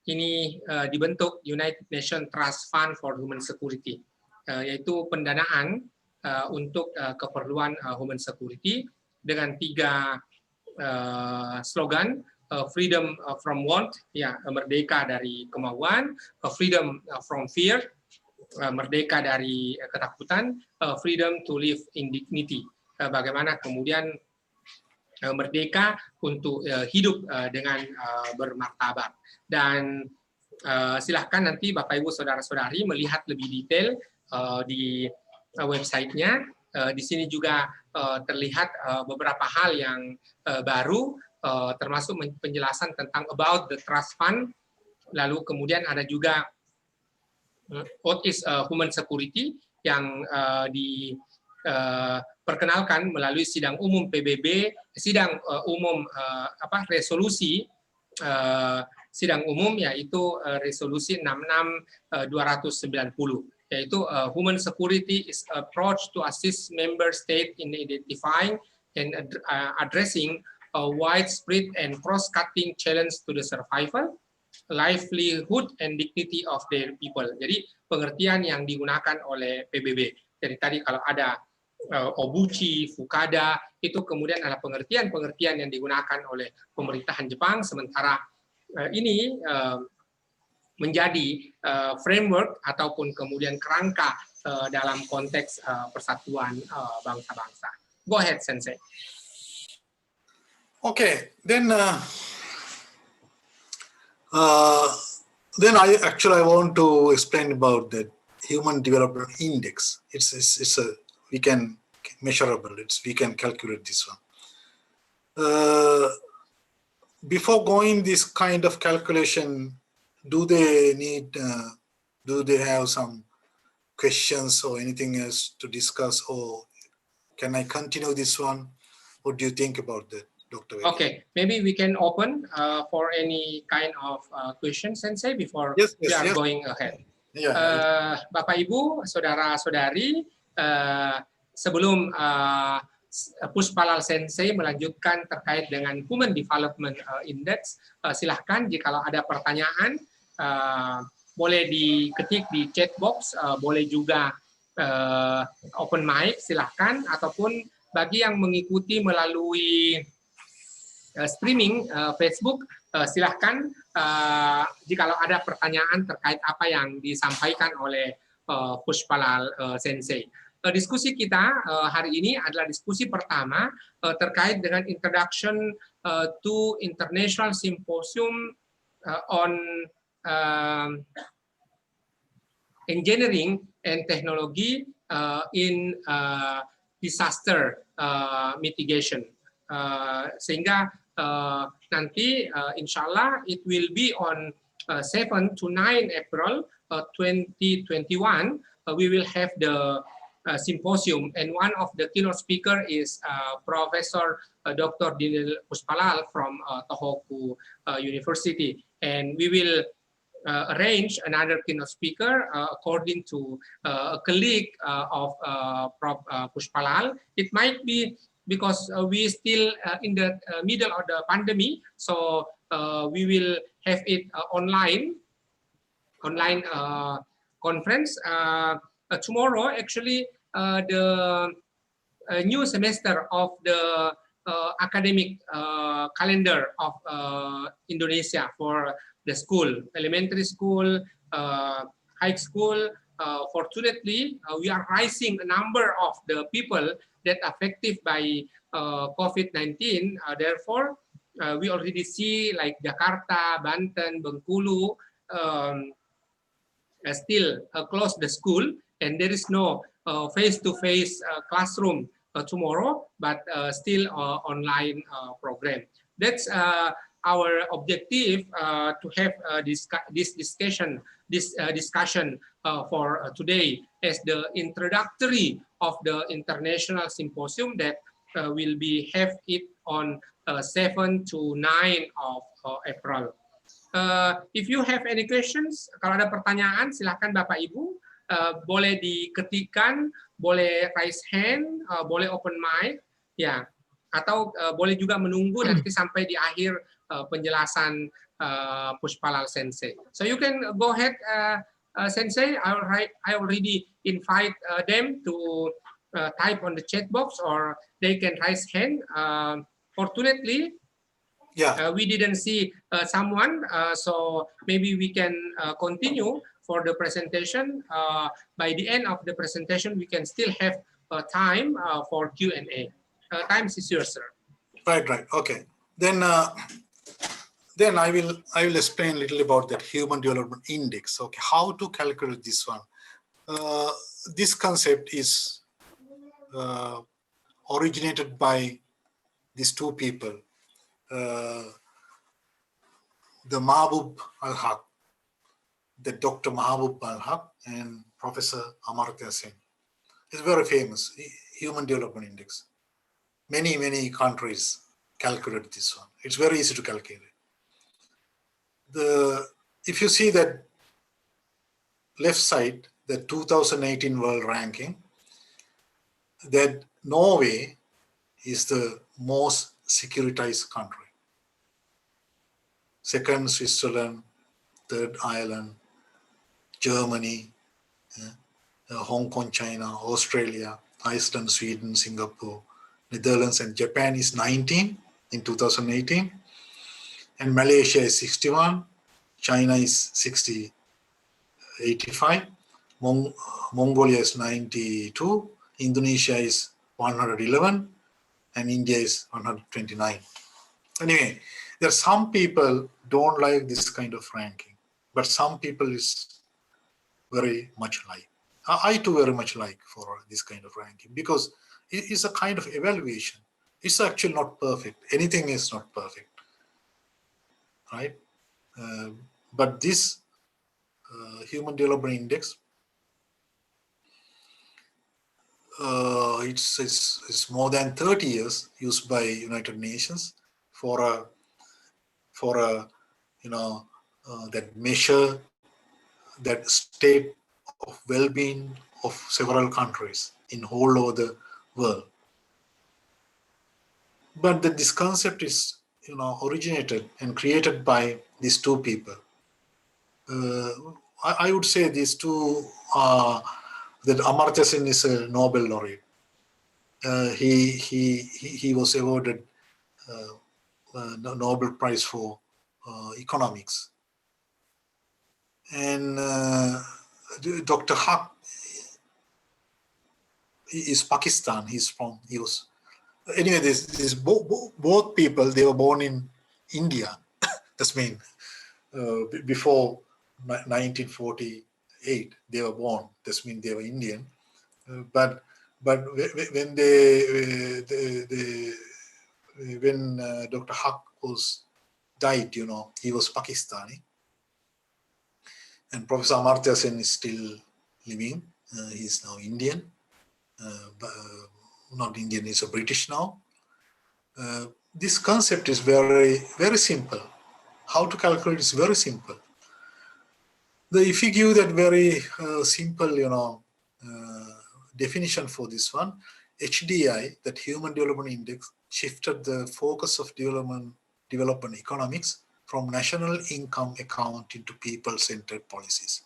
ini dibentuk United Nations Trust Fund for Human Security, yaitu pendanaan untuk keperluan human security dengan 3 slogan: freedom from want, ya, merdeka dari kemauan; freedom from fear, merdeka dari ketakutan; freedom to live in dignity, bagaimana kemudian merdeka untuk hidup dengan bermartabat. Dan silahkan nanti Bapak Ibu Saudara-saudari melihat lebih detail di websitenya. Di sini juga terlihat beberapa hal yang baru, termasuk penjelasan tentang about the trust fund. Lalu kemudian ada juga what is human security yang diperkenalkan melalui sidang umum PBB, sidang umum resolusi sidang umum, yaitu resolusi 66/290, yaitu human security is approach to assist member state in identifying and addressing a widespread and cross-cutting challenge to the survival, livelihood and dignity of their people. Jadi pengertian yang digunakan oleh PBB. Jadi tadi kalau ada Obuchi, Fukada, itu kemudian adalah pengertian-pengertian yang digunakan oleh pemerintahan Jepang, sementara ini menjadi framework ataupun kemudian kerangka dalam konteks persatuan bangsa-bangsa. Go ahead, Sensei. Okay, then I want to explain about the Human Development Index. It's we can measurable. We can calculate this one. Before going this kind of calculation, do they have some questions or anything else to discuss, or can I continue this one? What do you think about that, Dr. Wei? Okay, maybe we can open for any kind of question, Sensei, before we are going ahead. Yeah. Bapak Ibu, saudara-saudari, sebelum Puspalal Sensei melanjutkan terkait dengan Human Development Index, silahkan jikalau ada pertanyaan boleh diketik di chat box, boleh juga open mic, silahkan, ataupun bagi yang mengikuti melalui streaming Facebook, silahkan jikalau ada pertanyaan terkait apa yang disampaikan oleh Puspalal Sensei. Diskusi kita hari ini adalah diskusi pertama terkait dengan Introduction to International Symposium on Engineering and Technology in Disaster Mitigation. Sehingga nanti insya Allah it will be on 7 to 9 April 2021. We will have the symposium, and one of the keynote speaker is Professor Dr. Dinil Puspalal from Tohoku University, and we will arrange another keynote speaker according to a colleague of Prof. Puspalal. It might be because we still in the middle of the pandemic, so we will have it online conference. Tomorrow, actually, the new semester of the academic calendar of Indonesia for the school, elementary school, high school. Fortunately, we are rising a number of the people that affected by COVID-19. Therefore, we already see like Jakarta, Banten, Bengkulu still close the school, and there is no face-to-face classroom tomorrow, but still online program. That's our objective to have this discussion for today as the introductory of the international symposium that will be have it on 7 to 9 of April. If you have any questions, kalau ada pertanyaan, silakan Bapak Ibu, boleh diketikkan, boleh raise hand, boleh open mic, ya, atau boleh juga menunggu nanti sampai di akhir penjelasan Pushpalal Sensei. So you can go ahead, Sensei. I already invite them to type on the chat box, or they can raise hand. Fortunately, Yeah. we didn't see someone, so maybe we can continue for the presentation. By the end of the presentation, we can still have time for Q&A. Time is yours, sir. Right. Okay. Then I will explain a little about that Human Development Index. Okay, how to calculate this one. This concept is originated by these two people, the Mahbub al-Haq, the Dr. Mahbub al-Haq and Professor Amartya Sen. It's very famous, Human Development Index. Many countries calculate this one. It's very easy to calculate. If you see that left side, the 2018 world ranking, that Norway is the most securitized country. Second, Switzerland. Third, Ireland. Germany, Hong Kong, China, Australia, Iceland, Sweden, Singapore, Netherlands, and Japan is 19 in 2018. And Malaysia is 61. China is 85. Mongolia is 92. Indonesia is 111. And India is 129. Anyway, there are some people don't like this kind of ranking, but some people is very much like. I too very much like for this kind of ranking, because it is a kind of evaluation. It's actually not perfect. Anything is not perfect, right? But this Human Development Index, it's more than 30 years used by United Nations for a that measure that state of well-being of several countries in whole over the world. But this concept is originated and created by these two people. I would say these two that Amartya Sen is a Nobel laureate. He was awarded the Nobel Prize for economics. And Dr. Haq is Pakistan. Anyway, this both people, they were born in India. That's mean before 1948 they were born. That's mean they were Indian. But when when Dr. Haq died, he was Pakistani. And Professor Amartya Sen is still living. He's now Indian. Not Indian, he's a British now. This concept is very simple. How to calculate is very simple. If you give that very simple, definition for this one, HDI, that Human Development Index, shifted the focus of development economics from national income account into people-centered policies.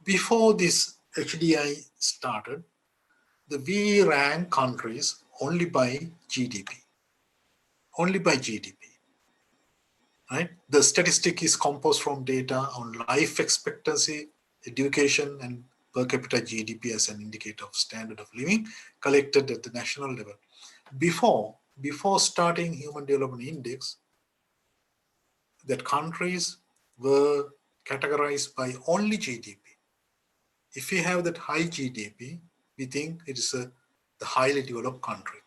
Before this HDI started, we rank countries only by GDP. Only by GDP. Right? The statistic is composed from data on life expectancy, education, and per capita GDP as an indicator of standard of living collected at the national level. Before starting Human Development Index, that countries were categorized by only GDP. If we have that high GDP, we think it is the highly developed country.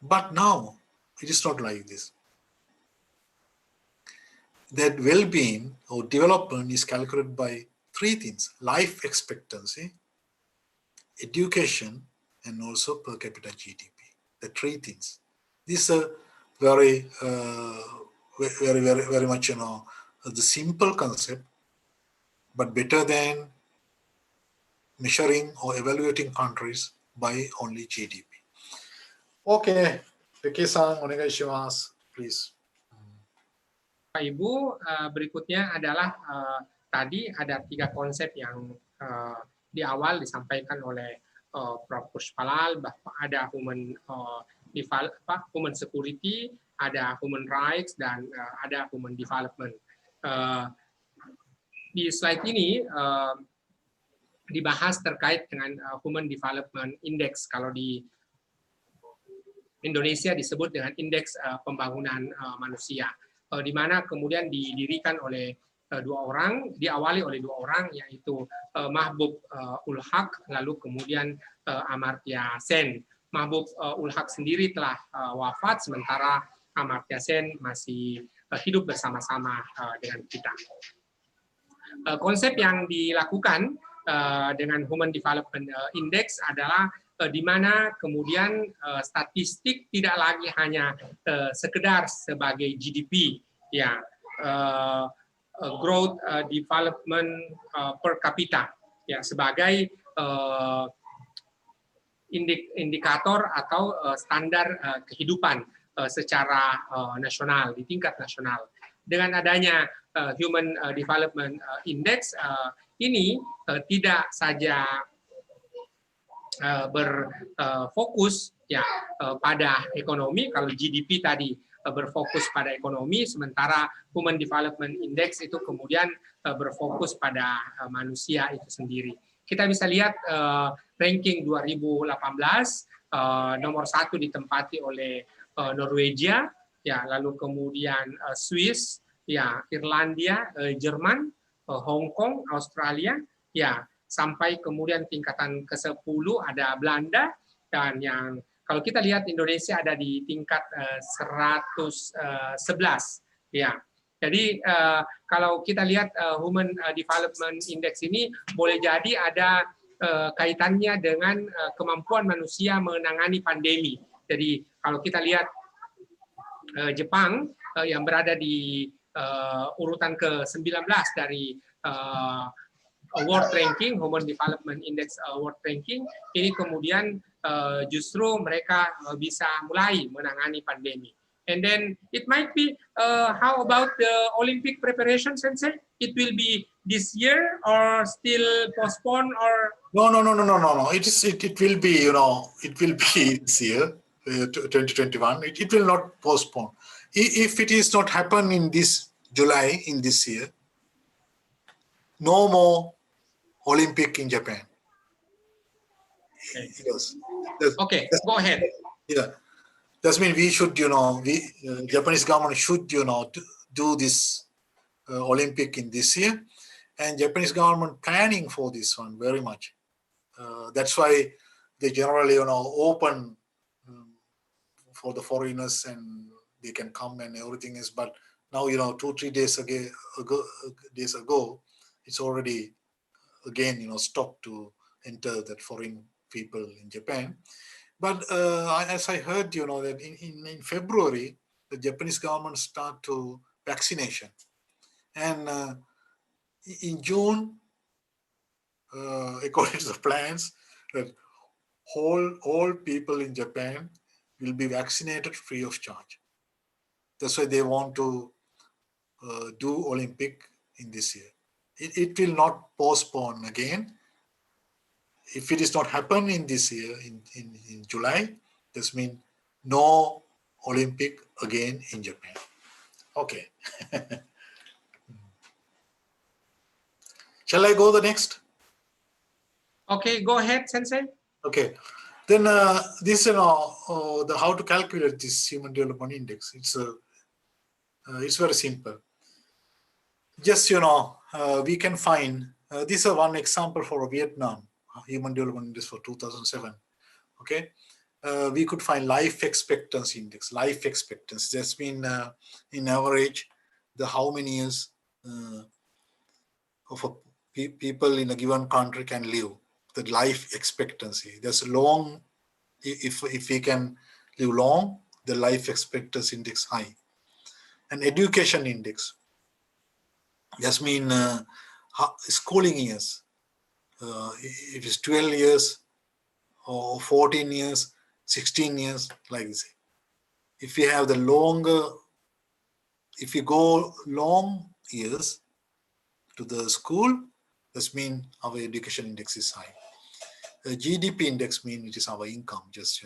But now, it is not like this. That well-being or development is calculated by three things: life expectancy, education, and also per capita GDP. The three things. These are very much, the simple concept, but better than measuring or evaluating countries by only GDP. Okay, Riki-san, onegai shimasu, please. Pak Ibu, berikutnya adalah tadi ada 3 konsep yang di awal disampaikan oleh Prof. Pushpalal, bahwa ada human security, ada human rights, dan ada human development. Di slide ini dibahas terkait dengan Human Development Index. Kalau di Indonesia disebut dengan Indeks Pembangunan Manusia, di mana kemudian didirikan oleh diawali oleh 2 orang, yaitu Mahbub ul Haq, lalu kemudian Amartya Sen. Mahbub ul Haq sendiri telah wafat, sementara Amartya Sen masih hidup bersama-sama dengan kita. Konsep yang dilakukan dengan Human Development Index adalah di mana kemudian statistik tidak lagi hanya sekedar sebagai GDP, ya, growth development per kapita, ya, sebagai indikator atau standar kehidupan secara nasional, di tingkat nasional. Dengan adanya Human Development Index ini tidak saja berfokus ya pada ekonomi. Kalau GDP tadi berfokus pada ekonomi, sementara Human Development Index itu kemudian berfokus pada manusia itu sendiri. Kita bisa lihat ranking 2018, nomor 1 ditempati oleh Norwegia, ya, lalu kemudian Swiss, ya, Irlandia, Jerman, Hong Kong, Australia, ya, sampai kemudian tingkatan ke-10 ada Belanda, dan yang kalau kita lihat Indonesia ada di tingkat 111, ya. Jadi kalau kita lihat Human Development Index ini boleh jadi ada kaitannya dengan kemampuan manusia menangani pandemi. Jadi kalau kita lihat Jepang yang berada di urutan ke-19 dari World Ranking, Human Development Index World Ranking, ini kemudian justru mereka bisa mulai menangani pandemi. And then it might be, how about the Olympic preparation, Sensei? It will be this year or still postponed or? No. It will be, it will be this year, 2021. It will not postpone. If it is not happen in this July, in this year, no more Olympic in Japan. Okay. Yes. Okay, go ahead. Yeah. That means we should, Japanese government should, do this Olympic in this year, and Japanese government planning for this one very much. That's why they generally, open for the foreigners and they can come and everything is. But now, 2-3 days ago, it's already again, stopped to enter that foreign people in Japan. But as I heard, that in February, the Japanese government start to vaccination. And in June, according to the plans, that all people in Japan will be vaccinated free of charge. That's why they want to do Olympic in this year. It will not postpone again. If it is not happen in this year, in July, this means no Olympic again in Japan. Okay. Shall I go the next? Okay, go ahead, Sensei. Okay. Then this, the how to calculate this Human Development Index. It's very simple. Just, we can find, this is one example for Vietnam, Human Development Index for 2007. Okay. We could find life expectancy index. Life expectancy, that's been in average, how many years of people in a given country can live. The life expectancy. There's long, if we can live long, the life expectancy index high. And education index. That's mean schooling years. If it's 12 years or 14 years, 16 years, like this. If we have the longer if you go long years to the school, this means our education index is high. GDP index means it is our income, just,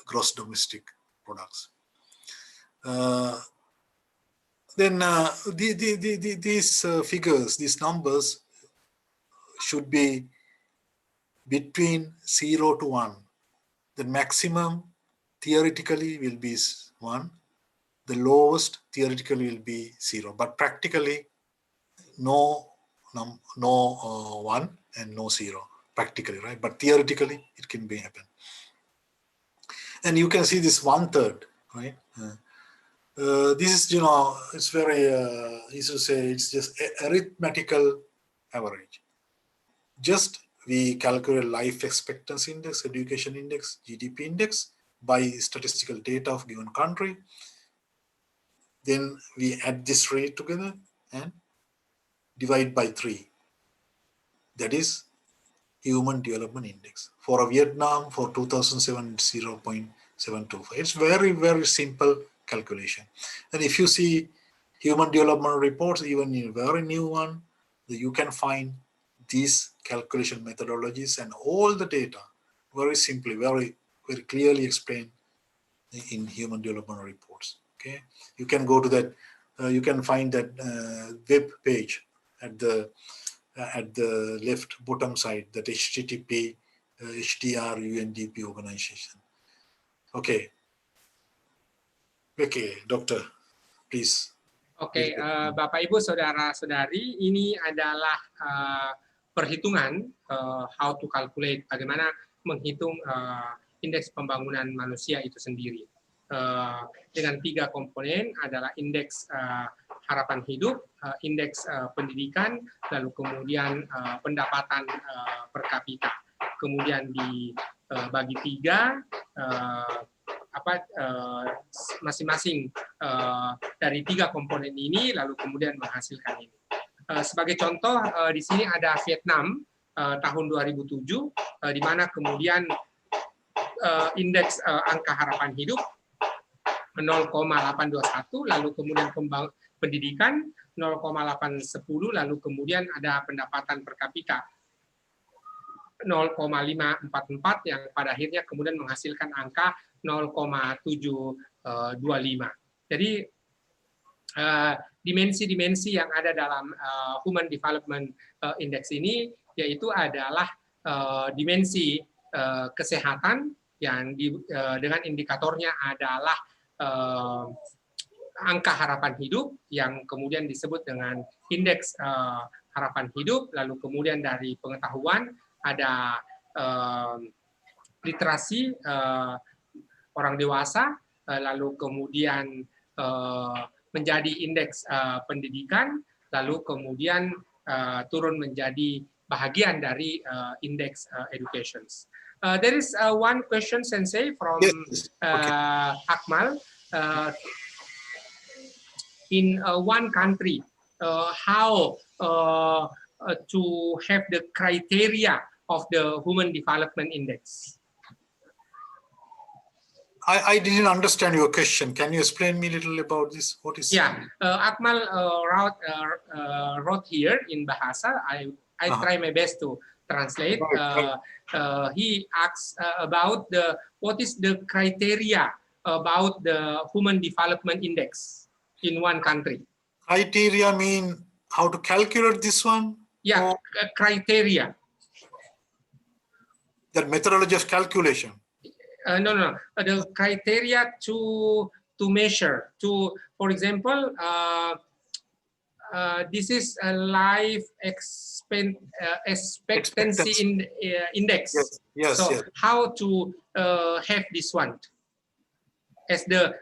gross domestic products. Then these figures, these numbers should be between 0 to 1. The maximum theoretically will be 1. The lowest theoretically will be 0. But practically, no 1 and no 0. Practically, right? But theoretically, it can be happen. And you can see this 1/3, right? This is, it's very easy to say, it's just arithmetical average. Just we calculate life expectancy index, education index, GDP index by statistical data of given country. Then we add this rate together and divide by 3. That is Human Development Index. For Vietnam, for 2007, it's 0.725. It's very, very simple calculation. And if you see human development reports, even in a very new one, you can find these calculation methodologies and all the data very simply, very, very clearly explained in human development reports. Okay, you can go to that, you can find that web page at the left bottom side, that HTTP HDR UNDP organization. Okay. Okay, Doctor, please. Oke, Bapak Ibu saudara-saudari, ini adalah perhitungan how to calculate, bagaimana menghitung indeks pembangunan manusia itu sendiri. Dengan 3 komponen adalah indeks harapan hidup, indeks pendidikan, lalu kemudian pendapatan per kapita. Kemudian dibagi 3, masing-masing dari 3 komponen ini, lalu kemudian menghasilkan ini. Sebagai contoh, di sini ada Vietnam tahun 2007, di mana kemudian indeks angka harapan hidup 0,821, lalu kemudian pendidikan 0,810, lalu kemudian ada pendapatan per kapita 0,544 yang pada akhirnya kemudian menghasilkan angka 0,725. Jadi dimensi-dimensi yang ada dalam Human Development Index ini yaitu adalah dimensi kesehatan yang dengan indikatornya adalah angka harapan hidup yang kemudian disebut dengan indeks harapan hidup, lalu kemudian dari pengetahuan ada literasi orang dewasa, lalu kemudian menjadi indeks pendidikan, lalu kemudian turun menjadi bahagian dari indeks education. There is one question, Sensei, from Akmal. In one country, how to have the criteria of the Human Development Index? I didn't understand your question. Can you explain me a little about this? What is? Yeah, Akmal wrote here in Bahasa. I try my best to translate. He asks about what is the criteria about the Human Development Index in one country. Criteria mean how to calculate this one? Yeah, criteria. The methodology of calculation. No. The criteria to measure. For example, this is a life expectancy index. Yes. So how to have this one as the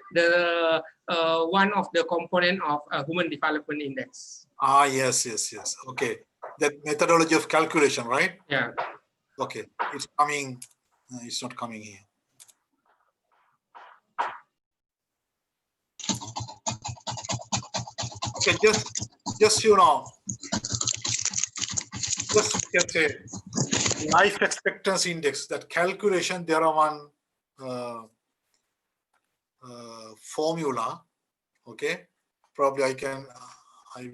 one of the component of Human Development Index? Yes. Okay, that methodology of calculation, right? Yeah. Okay, it's coming. It's not coming here. Okay, just get a life expectancy index. That calculation, there are one formula Okay, probably I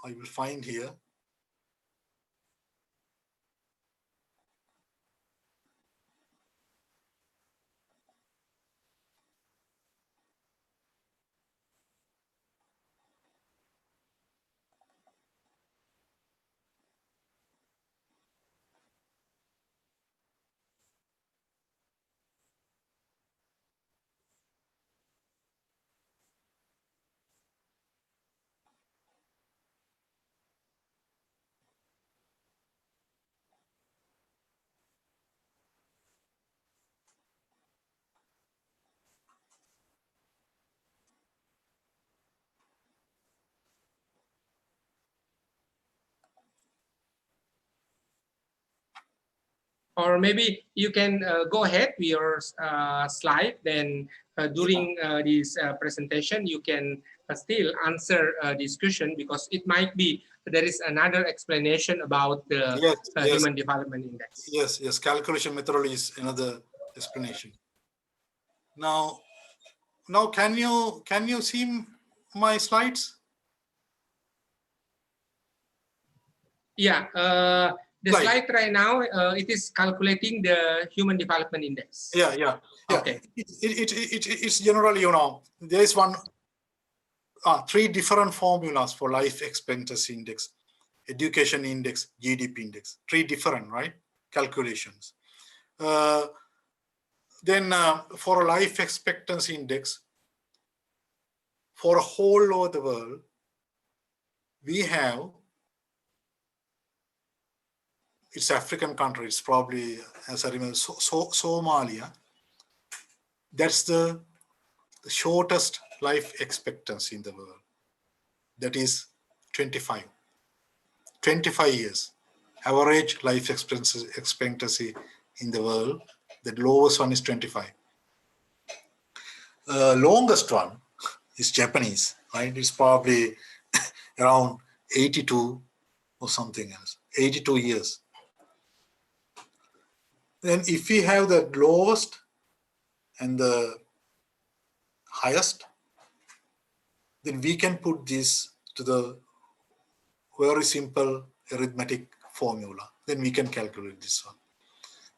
will find here. Or maybe you can go ahead with your slide. Then during this presentation, you can still answer this question, because it might be there is another explanation about the Human Development Index. Yes. Calculation methodology is another explanation. Now, can you see my slides? Yeah. The slide right now, it is calculating the Human Development Index. Yeah. Okay. It's generally, there is three different formulas for life expectancy index, education index, GDP index. Three different, right, calculations. Then for a life expectancy index, for a whole over the world, we have, it's African country, it's probably, as I remember, Somalia. That's the shortest life expectancy in the world. That is 25 years. Average life expectancy in the world, the lowest one is 25. Longest one is Japanese, right? It's probably around 82 or something else, 82 years. Then if we have the lowest and the highest, then we can put this to the very simple arithmetic formula. Then we can calculate this one.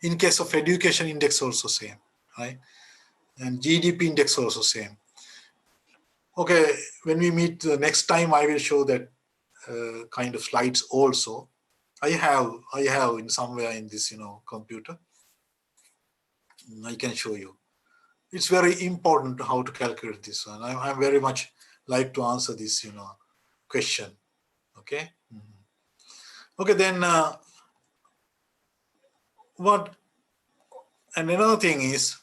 In case of education index also same, right? And GDP index also same. Okay, when we meet the next time, I will show that kind of slides also. I have in somewhere in this, computer. I can show you. It's very important how to calculate this one. I very much like to answer this, question. Okay. Okay, then and another thing is,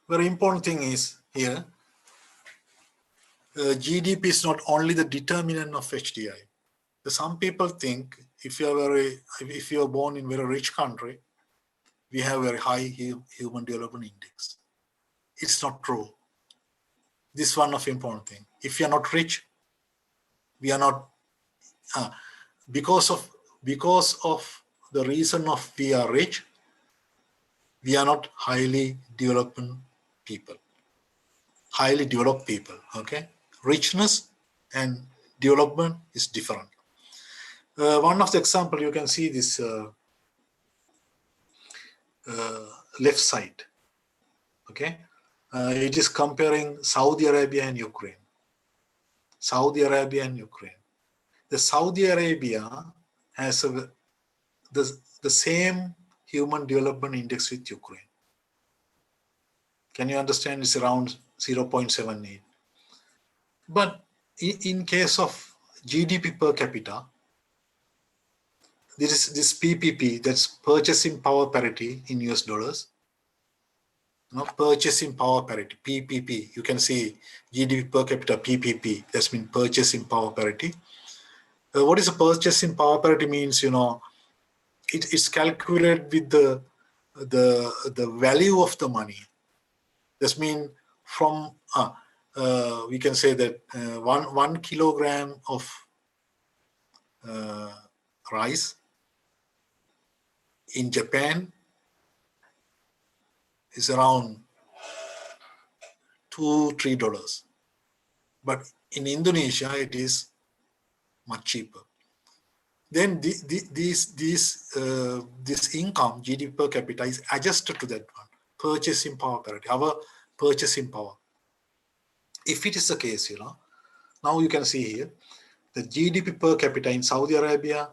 very important thing is here, GDP is not only the determinant of HDI. Some people think if you are born in a very rich country, we have very high human development index. It's not true. This is one of important thing. If you are not rich, we are not, because of the reason of we are rich, we are not highly developed people. Highly developed people, okay? Richness and development is different. One of the example, you can see this left side, okay? It is comparing Saudi Arabia and Ukraine. Saudi Arabia and Ukraine. The Saudi Arabia has the same human development index with Ukraine. Can you understand? It's around 0.78. But in case of GDP per capita, this PPP, that's purchasing power parity in US dollars. Purchasing power parity, PPP. You can see GDP per capita, PPP. That's mean purchasing power parity. What is a purchasing power parity means? It's calculated with the value of the money. This means from we can say that 1 kilogram of rice in Japan is around $2-3. But in Indonesia, it is much cheaper. Then this income, GDP per capita, is adjusted to that one. Purchasing power parity, our purchasing power. If it is the case, now you can see here, the GDP per capita in Saudi Arabia,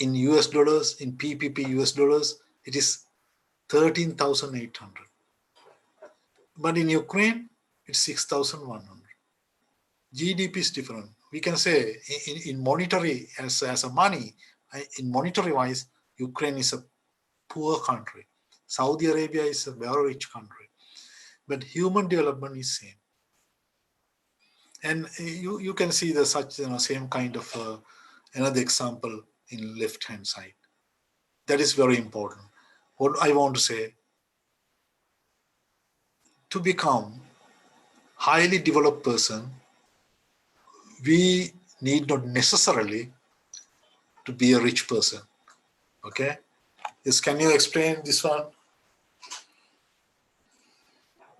in US dollars, in PPP US dollars, it is 13,800. But in Ukraine, it's 6,100. GDP is different. We can say in monetary, as a money, in monetary wise, Ukraine is a poor country. Saudi Arabia is a very rich country. But human development is same. And you can see the such same kind of another example in left hand side. That is very important. What I want to say, to become highly developed person, we need not necessarily to be a rich person. Okay? Yes, can you explain this one?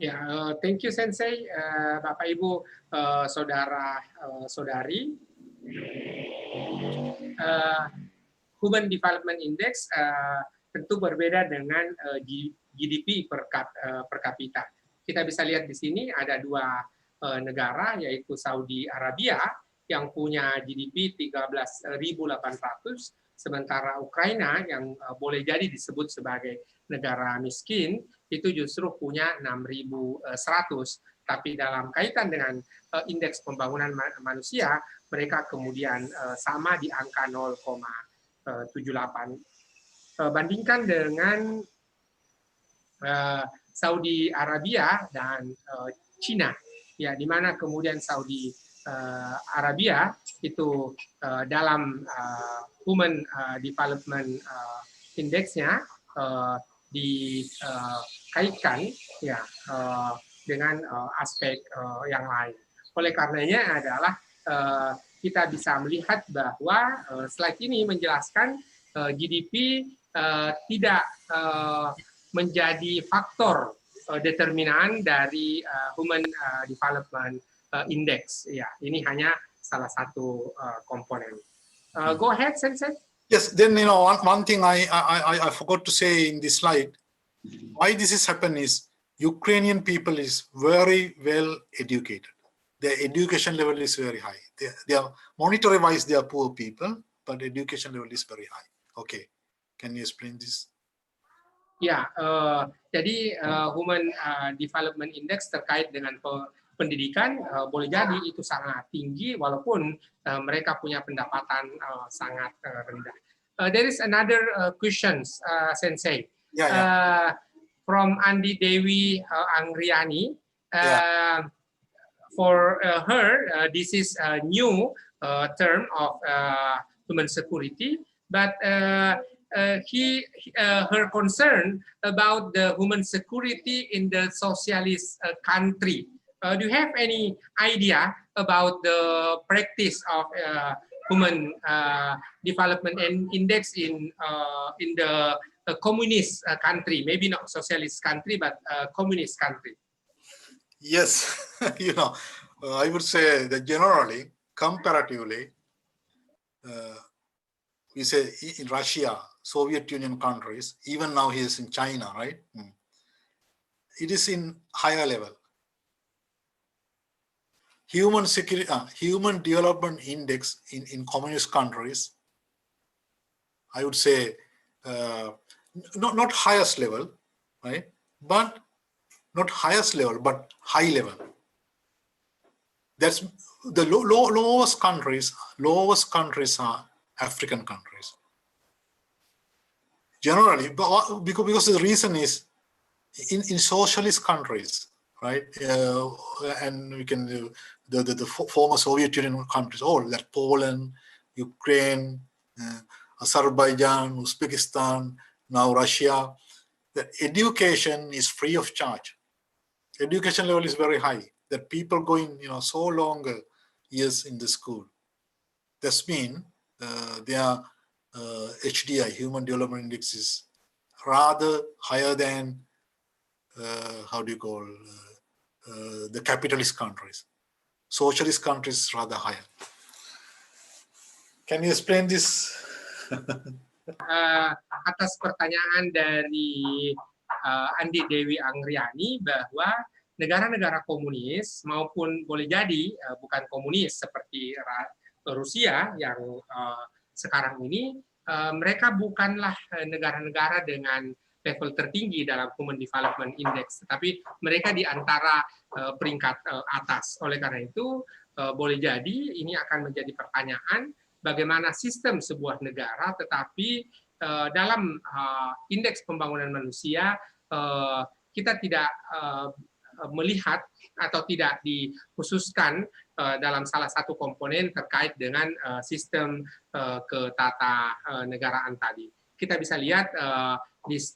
Ya, thank you Sensei, Bapak Ibu, saudara-saudari. Human Development Index tentu berbeda dengan GDP per kapita. Kita bisa lihat di sini ada dua negara, yaitu Saudi Arabia yang punya GDP 13.800, sementara Ukraina yang boleh jadi disebut sebagai negara miskin itu justru punya 6.100. Tapi dalam kaitan dengan indeks pembangunan manusia, mereka kemudian sama di angka 0,78. Bandingkan dengan Saudi Arabia dan Cina, ya, di mana kemudian Saudi Arabia itu dalam Human Development Index-nya dikaitkan ya dengan aspek yang lain. Oleh karenanya adalah kita bisa melihat bahwa slide ini menjelaskan GDP tidak menjadi faktor determinan dari Human Development Index. Ya, ini hanya salah satu komponen. Go ahead, Sensei. Yes, then one thing I forgot to say in this slide. Why this is happening is Ukrainian people is very well educated. Their education level is very high. They are monetary wise they are poor people, but education level is very high. Okay, can you explain this? Ya, jadi Human Development Index terkait dengan pendidikan boleh jadi itu sangat tinggi walaupun mereka punya pendapatan sangat rendah. There is another questions, Sensei. From Andi Dewi Angriani. For her, this is a new term of human security, but her concern about the human security in the socialist country. Do you have any idea about the practice of Human Development Index in the communist country? Maybe not socialist country, but communist country. Yes, I would say that generally, comparatively, we say in Russia, Soviet Union countries, even now he is in China, right? It is in higher level. Human Development Index in communist countries, I would say, not highest level, right? But not highest level, but high level. That's the lowest countries are African countries. Generally, because the reason is in socialist countries, right? And we can do the former Soviet Union countries, all that Poland, Ukraine, Azerbaijan, Uzbekistan, now Russia. The education is free of charge. Education level is very high. That people going, so long years in the school. That's mean their HDI, Human Development Index, is rather higher than the capitalist countries. Socialist countries rather higher. Can you explain this? Atas pertanyaan dari Andi Dewi Anggriani bahwa negara-negara komunis maupun boleh jadi bukan komunis seperti Rusia yang sekarang ini, mereka bukanlah negara-negara dengan level tertinggi dalam Human Development Index, tetapi mereka di antara peringkat atas. Oleh karena itu, boleh jadi ini akan menjadi pertanyaan bagaimana sistem sebuah negara, tetapi dalam indeks pembangunan manusia kita tidak melihat atau tidak dikhususkan dalam salah satu komponen terkait dengan sistem ketatanegaraan tadi. Kita bisa lihat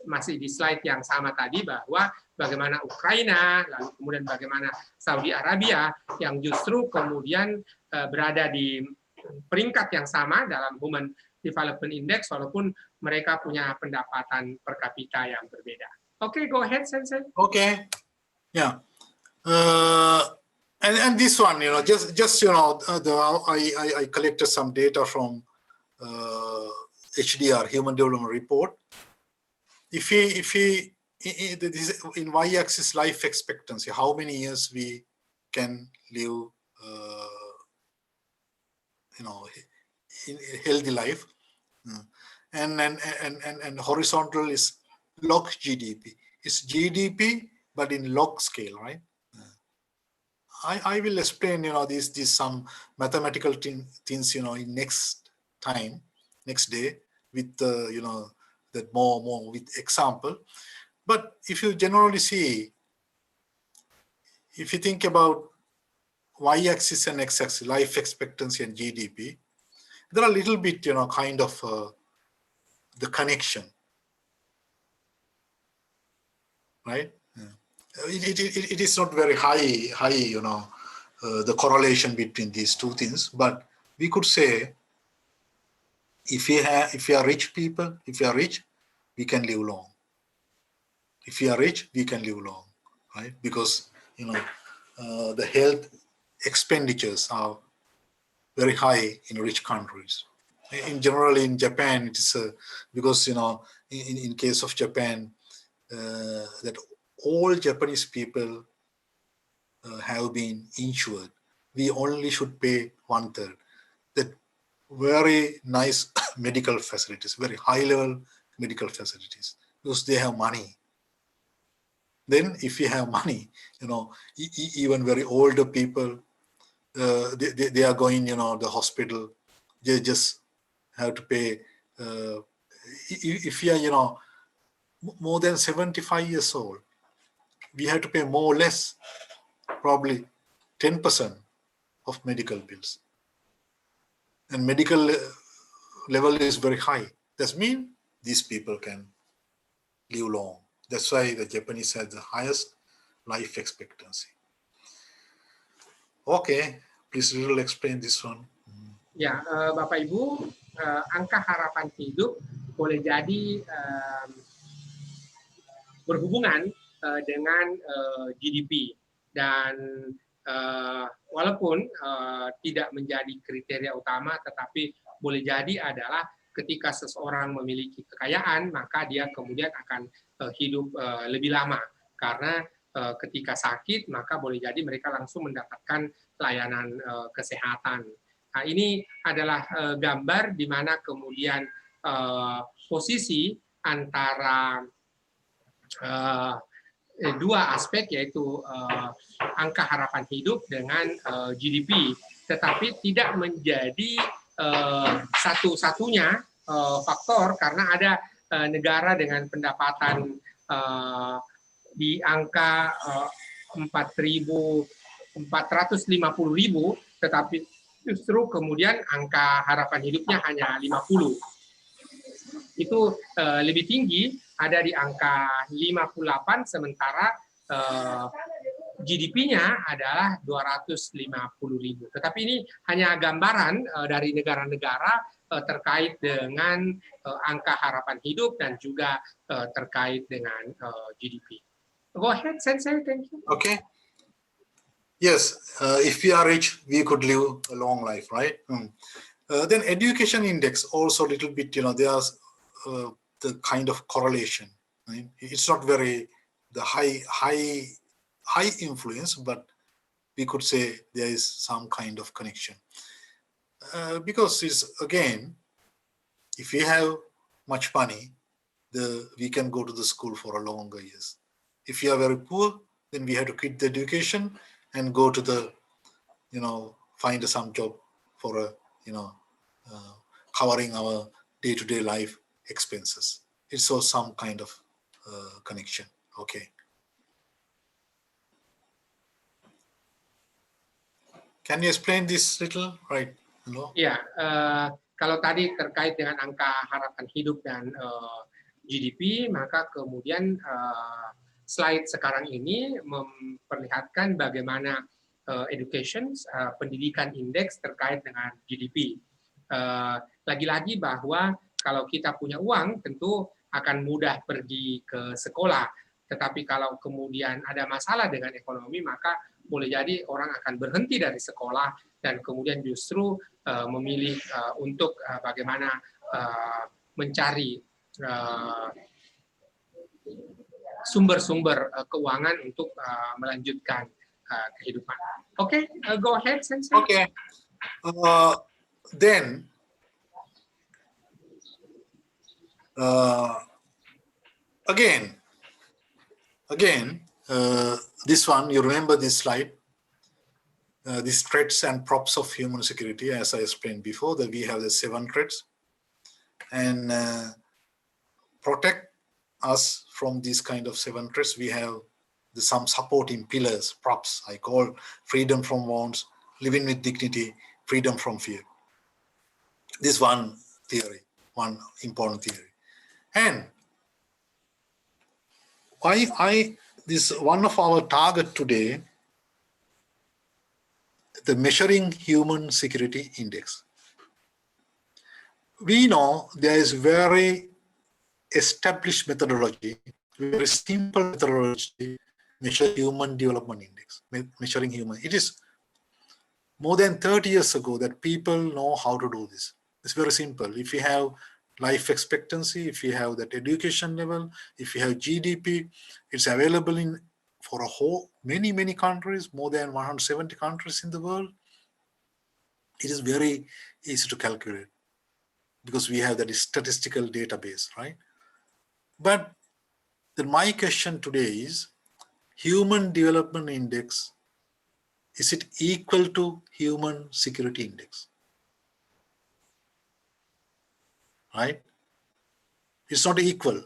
masih di slide yang sama tadi bahwa bagaimana Ukraina, lalu kemudian bagaimana Saudi Arabia yang justru kemudian berada di peringkat yang sama dalam Human Development Index walaupun mereka punya pendapatan per kapita yang berbeda. Okay, go ahead, Sensei. Okay, yeah, and this one, just I collected some data from HDR, Human Development Report. If we in y-axis life expectancy, how many years we can live, in healthy life, and horizontal is log GDP. It's GDP, but in log scale, right? I will explain, these some mathematical things, in next day with that more with example. But if you generally see, if you think about y-axis and x-axis, life expectancy and GDP, there are a little bit, kind of the connection, right? It is not very high, the correlation between these two things. But we could say, if we are rich people, we can live long. If we are rich, we can live long, right? Because the health expenditures are very high in rich countries. In general, in Japan, it is because in case of Japan, that all Japanese people have been insured. We only should pay 1/3. That very nice medical facilities, very high-level medical facilities, because they have money. Then, if you have money, even very older people, they are going, the hospital. They just have to pay. If you are, more than 75 years old, we have to pay more or less, probably 10% of medical bills. And medical level is very high. That means these people can live long. That's why the Japanese has the highest life expectancy. Okay, please Ridul explain this one. Ya, Bapak Ibu, angka harapan hidup boleh jadi berhubungan dengan GDP dan walaupun tidak menjadi kriteria utama, tetapi boleh jadi adalah ketika seseorang memiliki kekayaan, maka dia kemudian akan hidup lebih lama karena ketika sakit maka boleh jadi mereka langsung mendapatkan layanan kesehatan. Nah, ini adalah gambar di mana kemudian posisi antara dua aspek, yaitu angka harapan hidup dengan GDP, tetapi tidak menjadi satu-satunya faktor karena ada negara dengan pendapatan di angka 450.000, tetapi justru kemudian angka harapan hidupnya hanya 50. Itu lebih tinggi, ada di angka 58, sementara GDP-nya adalah 250.000. Tetapi ini hanya gambaran dari negara-negara terkait dengan angka harapan hidup dan juga terkait dengan GDP. Go ahead, Sensei. Thank you. Okay. Yes, if we are rich, we could live a long life, right? Then education index also a little bit, there's the kind of correlation. Right? It's not very the high influence, but we could say there is some kind of connection. Because it's again, if we have much money, we can go to the school for a longer years. If you are very poor, then we have to quit the education and go to the, find some job for a, covering our day-to-day life expenses. It's also some kind of connection. Okay. Can you explain this little, right? Hello? Ya, kalau tadi terkait dengan angka harapan hidup dan GDP, maka kemudian slide sekarang ini memperlihatkan bagaimana education, pendidikan indeks terkait dengan GDP. Lagi-lagi bahwa kalau kita punya uang, tentu akan mudah pergi ke sekolah. Tetapi kalau kemudian ada masalah dengan ekonomi, maka boleh jadi orang akan berhenti dari sekolah dan kemudian justru memilih untuk bagaimana mencari sumber-sumber keuangan untuk melanjutkan kehidupan. Okay, go ahead, Sensei. Okay. Then again, this one, you remember this slide, these threats and props of human security, as I explained before, that we have the 7 threats, and protect us from these kind of 7 threats. We have some supporting pillars, props, I call freedom from wants, living with dignity, freedom from fear. This one theory, one important theory. And this one of our target today, the measuring human security index. We know there is very established methodology, very simple methodology, measure human development index, measuring human. It is more than 30 years ago that people know how to do this. It's very simple. If you have life expectancy, if you have that education level, if you have GDP, it's available for a whole many countries, more than 170 countries in the world. It is very easy to calculate because we have that statistical database, right? But my question today is, human development index, is it equal to human security index? Right? It's not equal.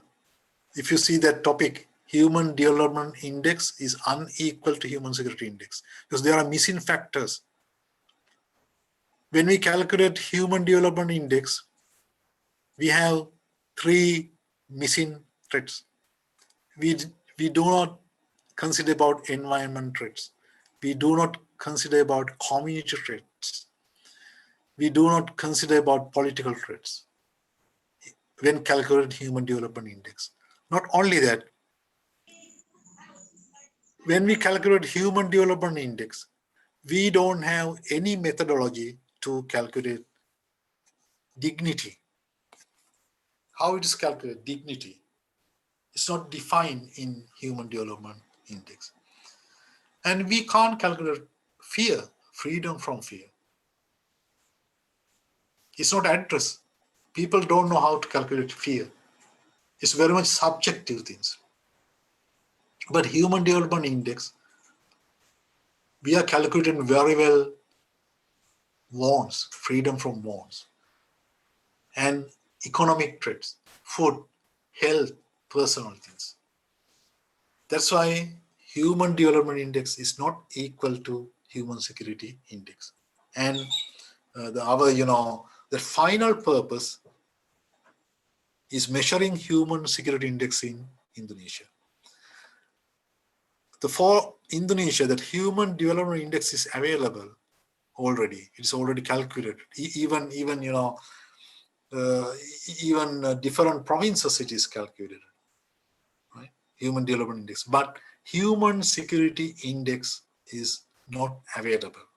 If you see that topic, human development index is unequal to human security index because there are missing factors. When we calculate human development index, we have 3 missing threats. We do not consider about environment threats. We do not consider about community threats. We do not consider about political threats when calculating human development index. Not only that, when we calculate human development index, we don't have any methodology to calculate dignity. How it is calculated, dignity. It's not defined in human development index. And we can't calculate fear, freedom from fear. It's not addressed. People don't know how to calculate fear. It's very much subjective things. But human development index, we are calculating very well wants, freedom from wants, and economic threats, food, health, personal things. That's why human development index is not equal to human security index. And the final purpose is measuring human security index in Indonesia. For Indonesia, that human development index is available already. It's already calculated. Even different provinces it is calculated, right? Human development index. But human security index is not available.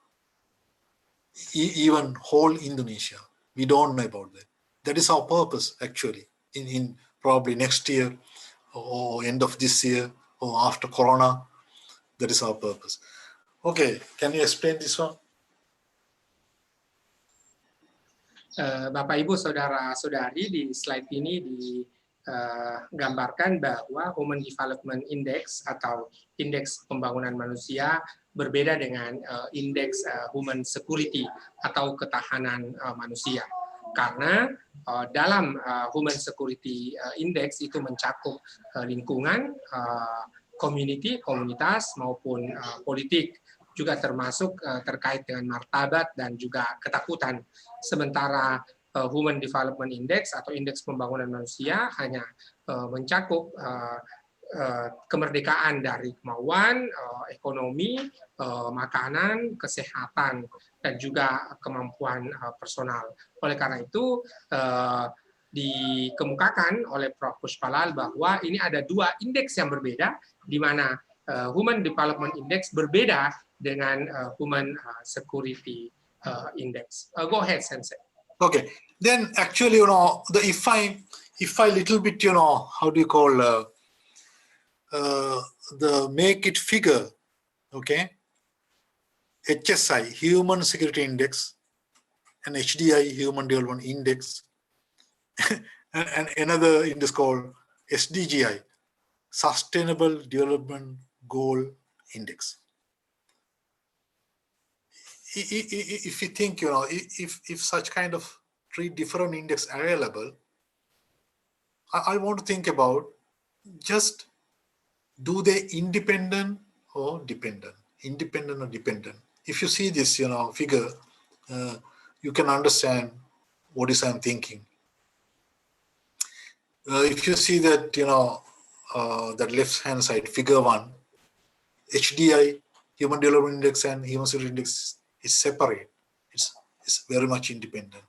Even whole Indonesia, we don't know about that. That is our purpose, actually, in probably next year or end of this year or after Corona. That is our purpose. Okay, can you explain this one? Bapak Ibu saudara-saudari, di slide ini digambarkan bahwa Human Development Index atau indeks pembangunan manusia berbeda dengan indeks Human Security atau ketahanan manusia. Karena dalam Human Security Index itu mencakup lingkungan, community, komunitas maupun politik, juga termasuk terkait dengan martabat dan juga ketakutan. Sementara Human Development Index atau indeks pembangunan manusia hanya mencakup kemerdekaan dari kemauan, ekonomi, makanan, kesehatan, dan juga kemampuan personal. Oleh karena itu, dikemukakan oleh Prof. Puspalal bahwa ini ada dua indeks yang berbeda, di mana Human Development Index berbeda dengan Human Security Index. Go ahead, Sensei. Okay, then actually, if I little bit, how do you call the make it figure, okay? HSI, Human Security Index, and HDI, Human Development Index, and another index called SDGI, Sustainable Development Goal Index. If you think, if such kind of three different index available, I want to think about just do they independent or dependent? Independent or dependent? If you see this, figure, you can understand what is I'm thinking. If you see that, that left-hand side, figure 1, HDI, Human Development Index and Human Security Index is separate. It's very much independent.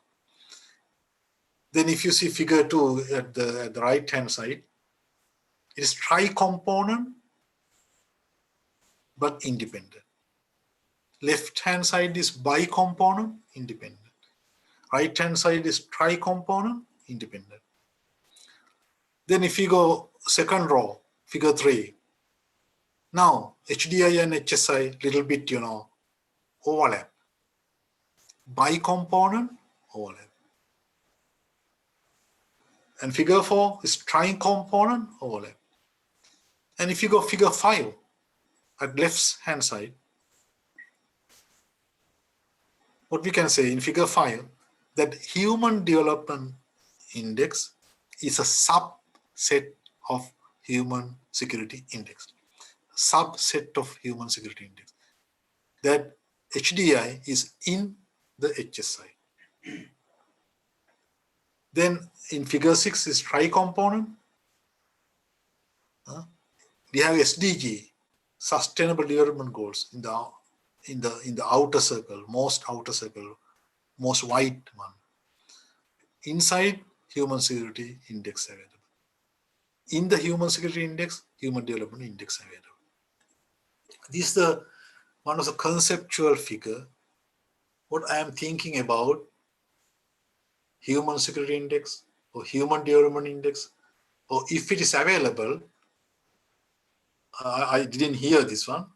Then if you see figure 2 at the right-hand side, it is tri-component but independent. Left-hand side is bi-component, independent. Right-hand side is tri-component, independent. Then if you go second row, figure 3, now HDI and HSI little bit, overlap. Bi-component, overlap. And figure 4 is tri-component, overlap. And if you go figure 5, at left-hand side, what we can say in figure 5, that Human Development Index is a subset of Human Security Index. Subset of Human Security Index. That HDI is in the HSI. Then in figure 6 is tri-component. We have SDG, Sustainable Development Goals, in the outer circle, most white one. Inside Human Security Index available. In the Human Security Index, Human Development Index available. This is one of the conceptual figure. What I am thinking about Human Security Index or Human Development Index, or if it is available, I didn't hear this one,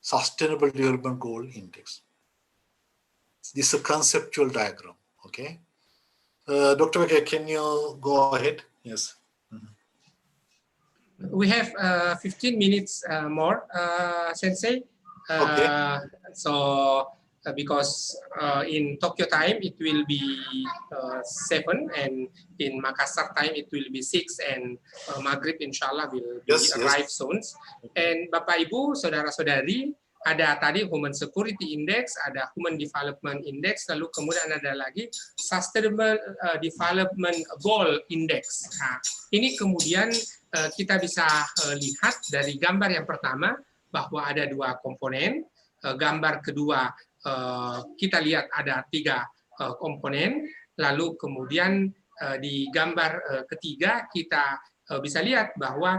Sustainable Development Goal Index. This is a conceptual diagram, okay? Dr. Weke, can you go ahead? Yes. We have 15 minutes more, Sensei. Okay. So, because in Tokyo time it will be 7, and in Makassar time it will be 6, and Maghrib inshallah will be arrive soon. And Bapak Ibu, saudara-saudari, ada tadi Human Security Index, ada Human Development Index, lalu kemudian ada lagi Sustainable Development Goal Index. Nah, ini kemudian kita bisa lihat dari gambar yang pertama bahwa ada 2 komponen, gambar kedua kita lihat ada 3 komponen, lalu kemudian di gambar ketiga kita bisa lihat bahwa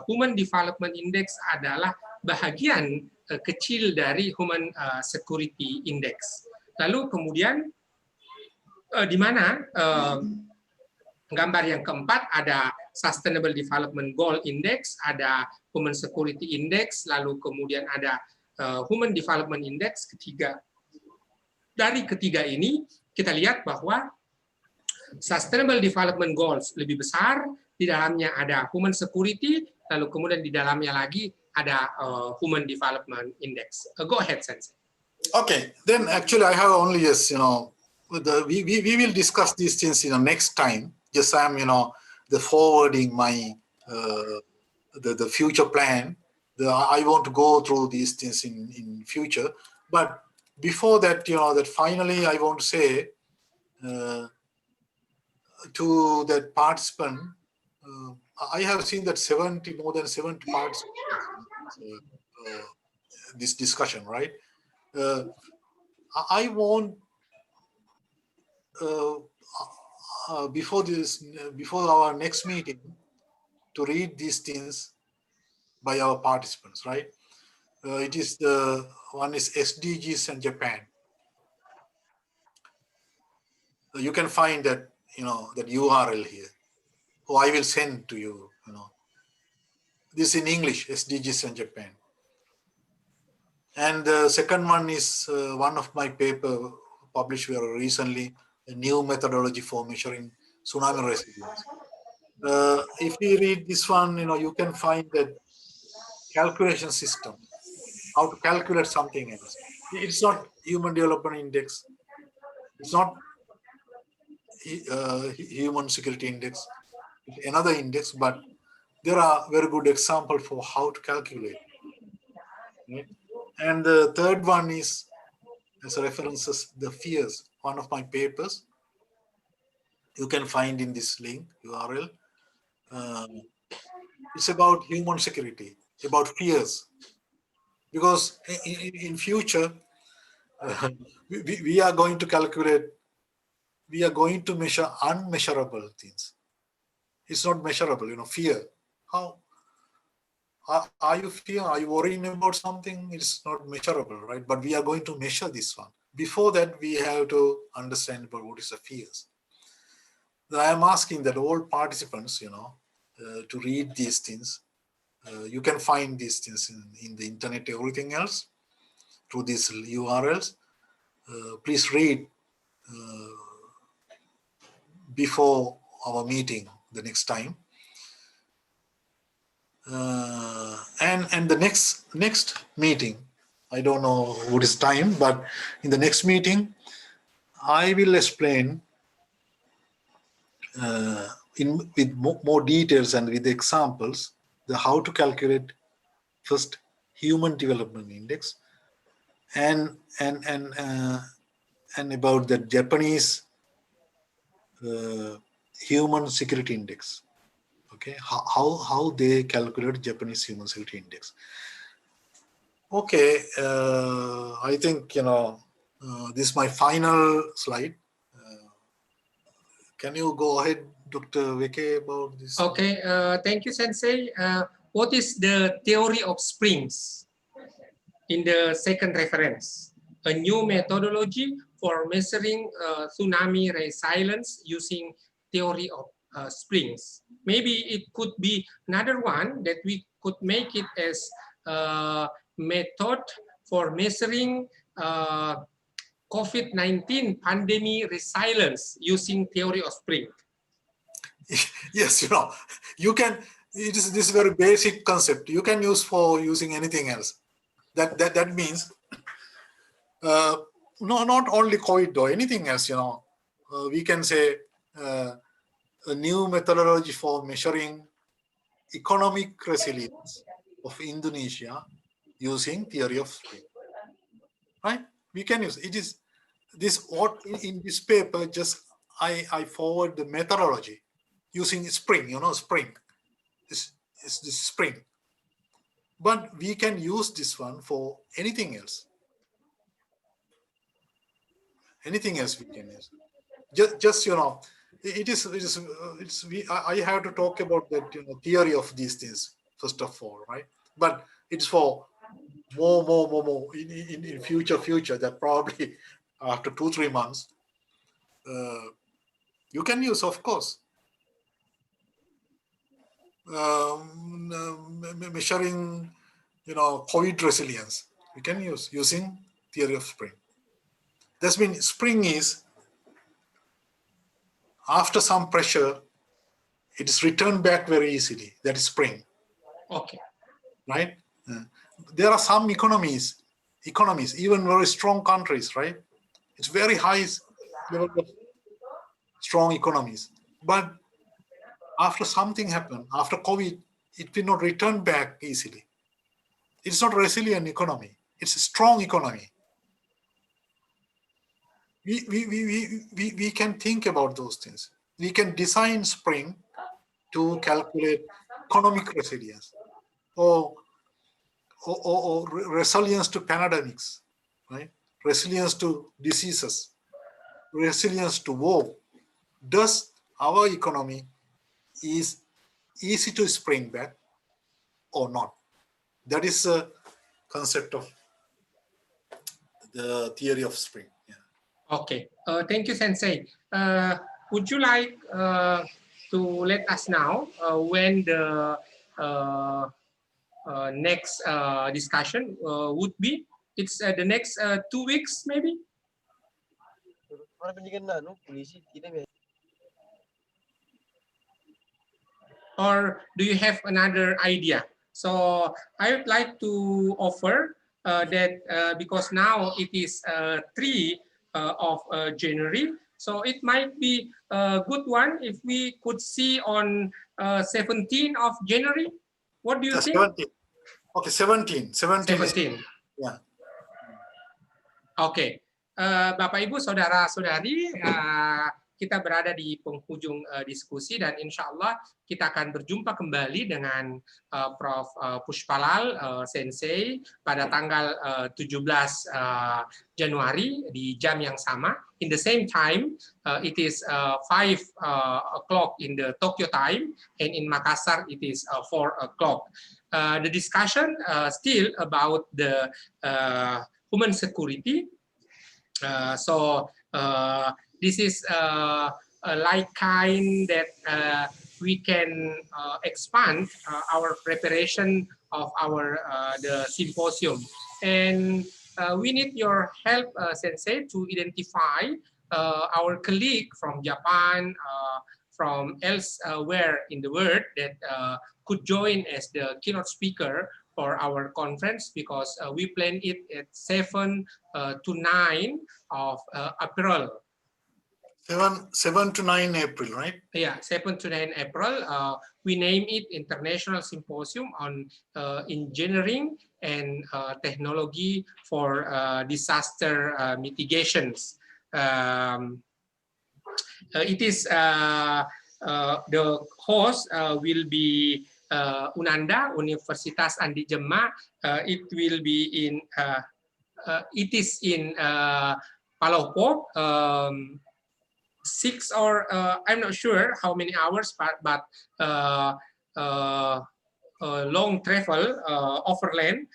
Human Development Index adalah bahagian kecil dari Human Security Index. Lalu kemudian di mana gambar yang keempat ada Sustainable Development Goal Index, ada Human Security Index, lalu kemudian ada Human Development Index ketiga. Dari ketiga ini kita lihat bahwa Sustainable Development Goals lebih besar, di dalamnya ada Human Security, lalu kemudian di dalamnya lagi ada Human Development Index. Go ahead, Sensei. Okay, then actually I have only yes, we will discuss these things next time. Just I'm the forwarding my the future plan. I want to go through these things in future. But before that, that finally I want to say to that participant, I have seen that more than 70 participants this discussion, right? I want before our next meeting to read these things by our participants, right? It is the one is SDGs and Japan. You can find that that URL here, or I will send to you. This in English, SDGs and Japan. And the second one is one of my paper published very recently, a new methodology for measuring tsunami resilience. If you read this one, you can find that calculation system, how to calculate something else. It's not Human Development Index. It's not Human Security Index. It's another index, but there are very good examples for how to calculate. Right? And the third one is, as references, the fears. One of my papers you can find in this link URL. It's about human security, about fears, because in future we are going to calculate, we are going to measure unmeasurable things. It's not measurable, fear. How are you fear? Are you worrying about something? It's not measurable, right? But we are going to measure this one. Before that, we have to understand about what is the fears. I am asking that all participants, to read these things. You can find these things in the internet, everything else, through these URLs. Please read before our meeting the next time. And the next meeting, I don't know what is time, but in the next meeting, I will explain with more details and with examples how to calculate first Human Development Index and about the Japanese Human Security Index. Okay, how they calculate Japanese Human Security Index. Okay, I think this is my final slide. Can you go ahead, Dr. Veke, about this? Okay, thank you, Sensei. What is the theory of springs? In the second reference, a new methodology for measuring tsunami resilience using theory of springs. Maybe it could be another one that we could make it as a method for measuring COVID-19 pandemic resilience using theory of spring. Yes, you can. It is this very basic concept. You can use for using anything else. That means not only COVID though, anything else. We can say a new methodology for measuring economic resilience of Indonesia using theory of spring. Right? We can use it. Is this what in this paper? Just I forward the methodology using spring. Spring. This is this spring. But we can use this one for anything else. Anything else we can use. Just I have to talk about that theory of these things first of all, right? But it's for more in future that probably after 2-3 months you can use, of course, measuring, COVID resilience. You can use using theory of spring. That's mean spring is after some pressure, it is returned back very easily. That is spring. Okay. Right? There are some economies, even very strong countries, right? It's very high level of strong economies. But after something happened, after COVID, it will not return back easily. It's not a resilient economy. It's a strong economy. We can think about those things. We can design spring to calculate economic resilience or resilience to pandemics, right? Resilience to diseases, resilience to war. Does our economy is easy to spring back or not? That is a concept of the theory of spring. Yeah. Okay. Thank you, Sensei. Would you like to let us know when the next discussion would be? It's the next 2 weeks, maybe? Or do you have another idea? So I would like to offer that because now it is 3 of January, so it might be a good one if we could see on 17th of January. What do you think? 17. Okay, 17. 17. Yeah. Oke, Bapak Ibu saudara-saudari, kita berada di penghujung diskusi dan insya Allah kita akan berjumpa kembali dengan Prof. Pushpalal Sensei pada tanggal 17 Januari di jam yang sama. In the same time, it is 5 o'clock in the Tokyo time, and in Makassar it is 4 o'clock. The discussion still about the human security. This is like kind that we can expand our preparation of our the symposium, and we need your help, Sensei, to identify our colleague from Japan, from elsewhere in the world that could join as the keynote speaker for our conference, because we plan it at 7 to 9 of April. 7 to 9 April, right? Yeah, 7 to 9 April. We name it International Symposium on Engineering and Technology for Disaster Mitigations. It is the host will be Unanda, Universitas Andi Jema. It will be in, it is in Palopo, 6 or I'm not sure how many hours, but long travel overland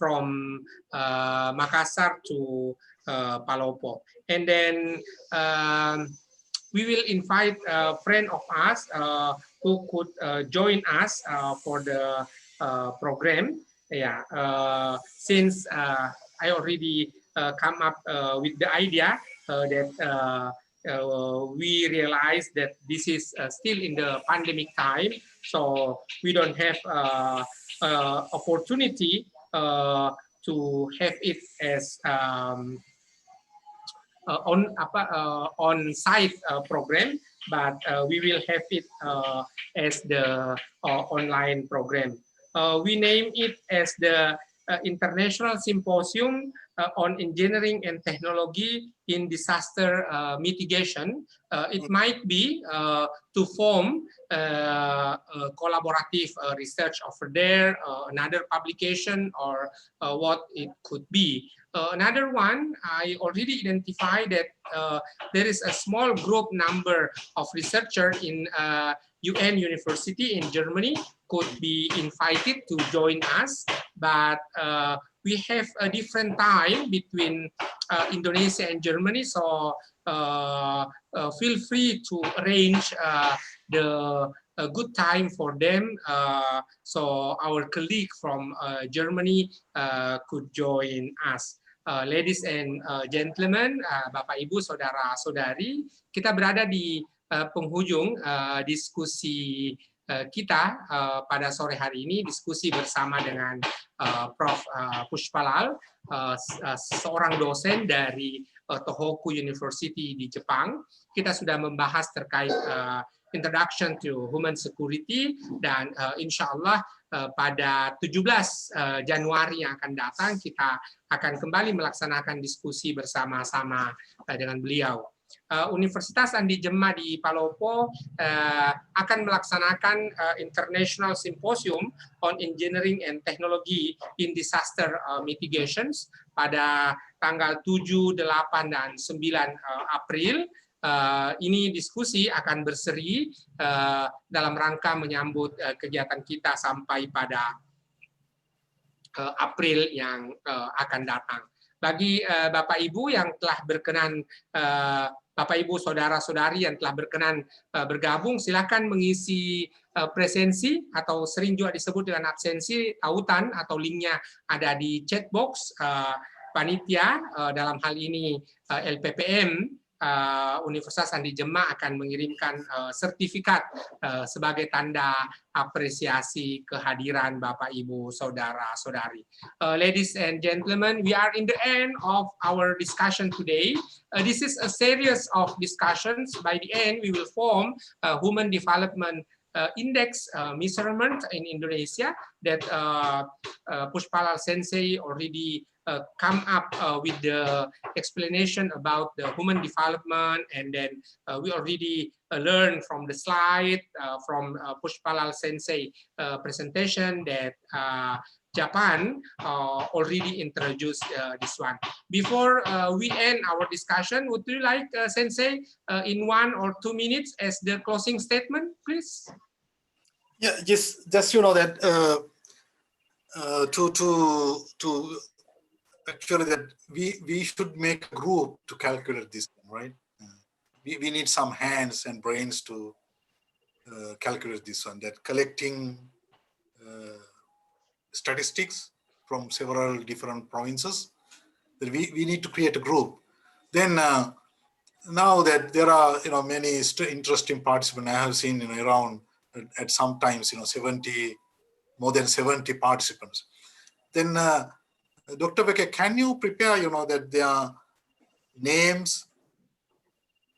from Makassar to Palopo. And then we will invite a friend of us who could join us for the program. Yeah, since I already come up with the idea that we realize that this is still in the pandemic time, so we don't have opportunity to have it as on-site program, but we will have it as the online program. We name it as the International Symposium on Engineering and Technology in Disaster Mitigation. It might be to form a collaborative research over there, another publication, or what it could be. Another one, I already identified that there is a small group number of researchers in UN University in Germany could be invited to join us. but we have a different time between Indonesia and Germany, so feel free to arrange a good time for them, so our colleague from Germany could join us. Ladies and gentlemen, Bapak Ibu, saudara-saudari, kita berada di penghujung diskusi kita pada sore hari ini, diskusi bersama dengan Prof. Pushpalal, seorang dosen dari Tohoku University di Jepang. Kita sudah membahas terkait Introduction to Human Security, dan insya Allah pada 17 Januari yang akan datang kita akan kembali melaksanakan diskusi bersama-sama dengan beliau. Universitas Andi Jemma di Palopo akan melaksanakan International Symposium on Engineering and Technology in Disaster Mitigations pada tanggal 7, 8, dan 9 April. Ini diskusi akan berseri dalam rangka menyambut kegiatan kita sampai pada April yang akan datang. Bagi Bapak Ibu yang telah berkenan, Bapak Ibu saudara-saudari yang telah berkenan bergabung, silakan mengisi presensi atau sering juga disebut dengan absensi tautan atau linknya ada di chat box. Panitia dalam hal ini LPPM Universitas Andi Jemma akan mengirimkan sertifikat sebagai tanda apresiasi kehadiran Bapak Ibu saudara-saudari. Ladies and gentlemen, we are in the end of our discussion today. This is a series of discussions. By the end, we will form a human development index measurement in Indonesia that Pushpalal Sensei already come up with the explanation about the human development, and then we already learned from the slide from Pushpalal Sensei presentation that Japan already introduced this one. Before we end our discussion, would you like Sensei in 1 or 2 minutes as the closing statement, please? Yeah, just you know that to actually that we should make a group to calculate this, right? We need some hands and brains to calculate this one, that collecting statistics from several different provinces, that we need to create a group. Then now that there are many interesting participants, I have seen around at sometimes 70, more than 70 participants. Then Dr. Weke, can you prepare that their names,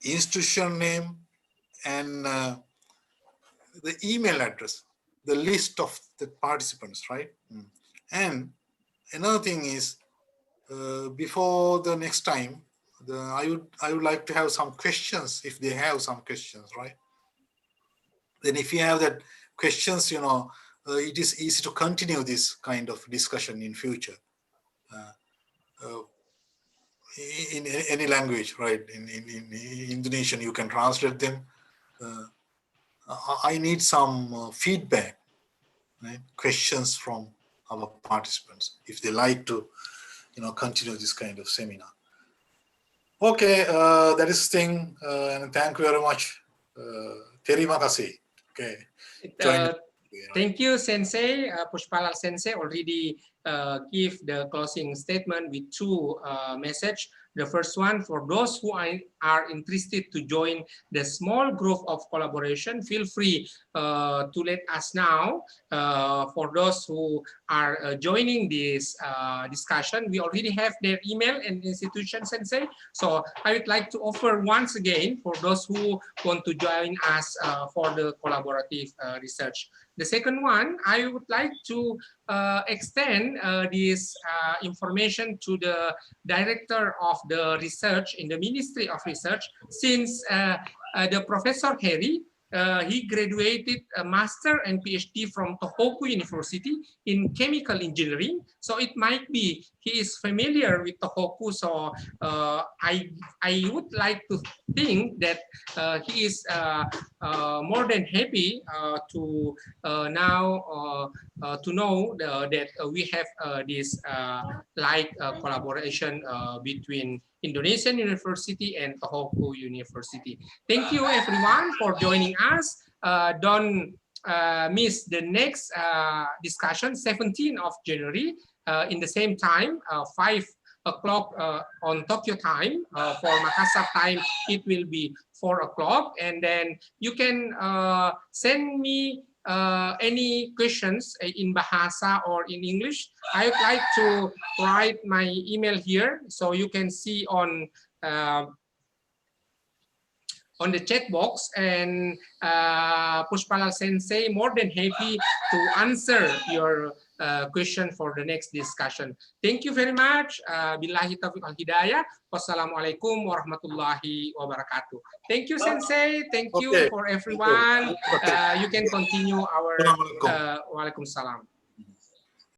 institution name, and the email address, the list of the participants, right? And another thing is, before the next time, I would like to have some questions, if they have some questions, right? Then if you have that questions, it is easy to continue this kind of discussion in future. In any language, right? In Indonesian, you can translate them. I need some feedback, right? Questions from our participants, if they like to, continue this kind of seminar. Okay, that is the thing, and thank you very much. Terima kasih. Okay. Thank you, Sensei. Pushpalal Sensei already give the closing statement with 2 messages. The first one, for those who are interested to join the small group of collaboration, feel free to let us know. For those who are joining this discussion, we already have their email and institution, Sensei. So I would like to offer once again for those who want to join us for the collaborative research. The second one, I would like to extend this information to the director of the research in the Ministry of Research, since the Professor Harry he graduated a master and PhD from Tohoku University in chemical engineering. So it might be he is familiar with Tohoku. So I would like to think that he is more than happy to now to know that we have this collaboration between Indonesian University and Tohoku University. Thank you everyone for joining us. Don't miss the next discussion, 17th of January, in the same time, 5 o'clock on Tokyo time. For Makassar time, it will be 4 o'clock. And then you can send me any questions in Bahasa or in English. I would like to write my email here so you can see on the chat box, and Pushpala Sensei more than happy to answer your question for the next discussion. Thank you very much. Billahi taufiq wal hidayah. Wassalamualaikum warahmatullahi wabarakatuh. Thank you, Sensei. Thank you for everyone. You can continue our Waalaikumsalam.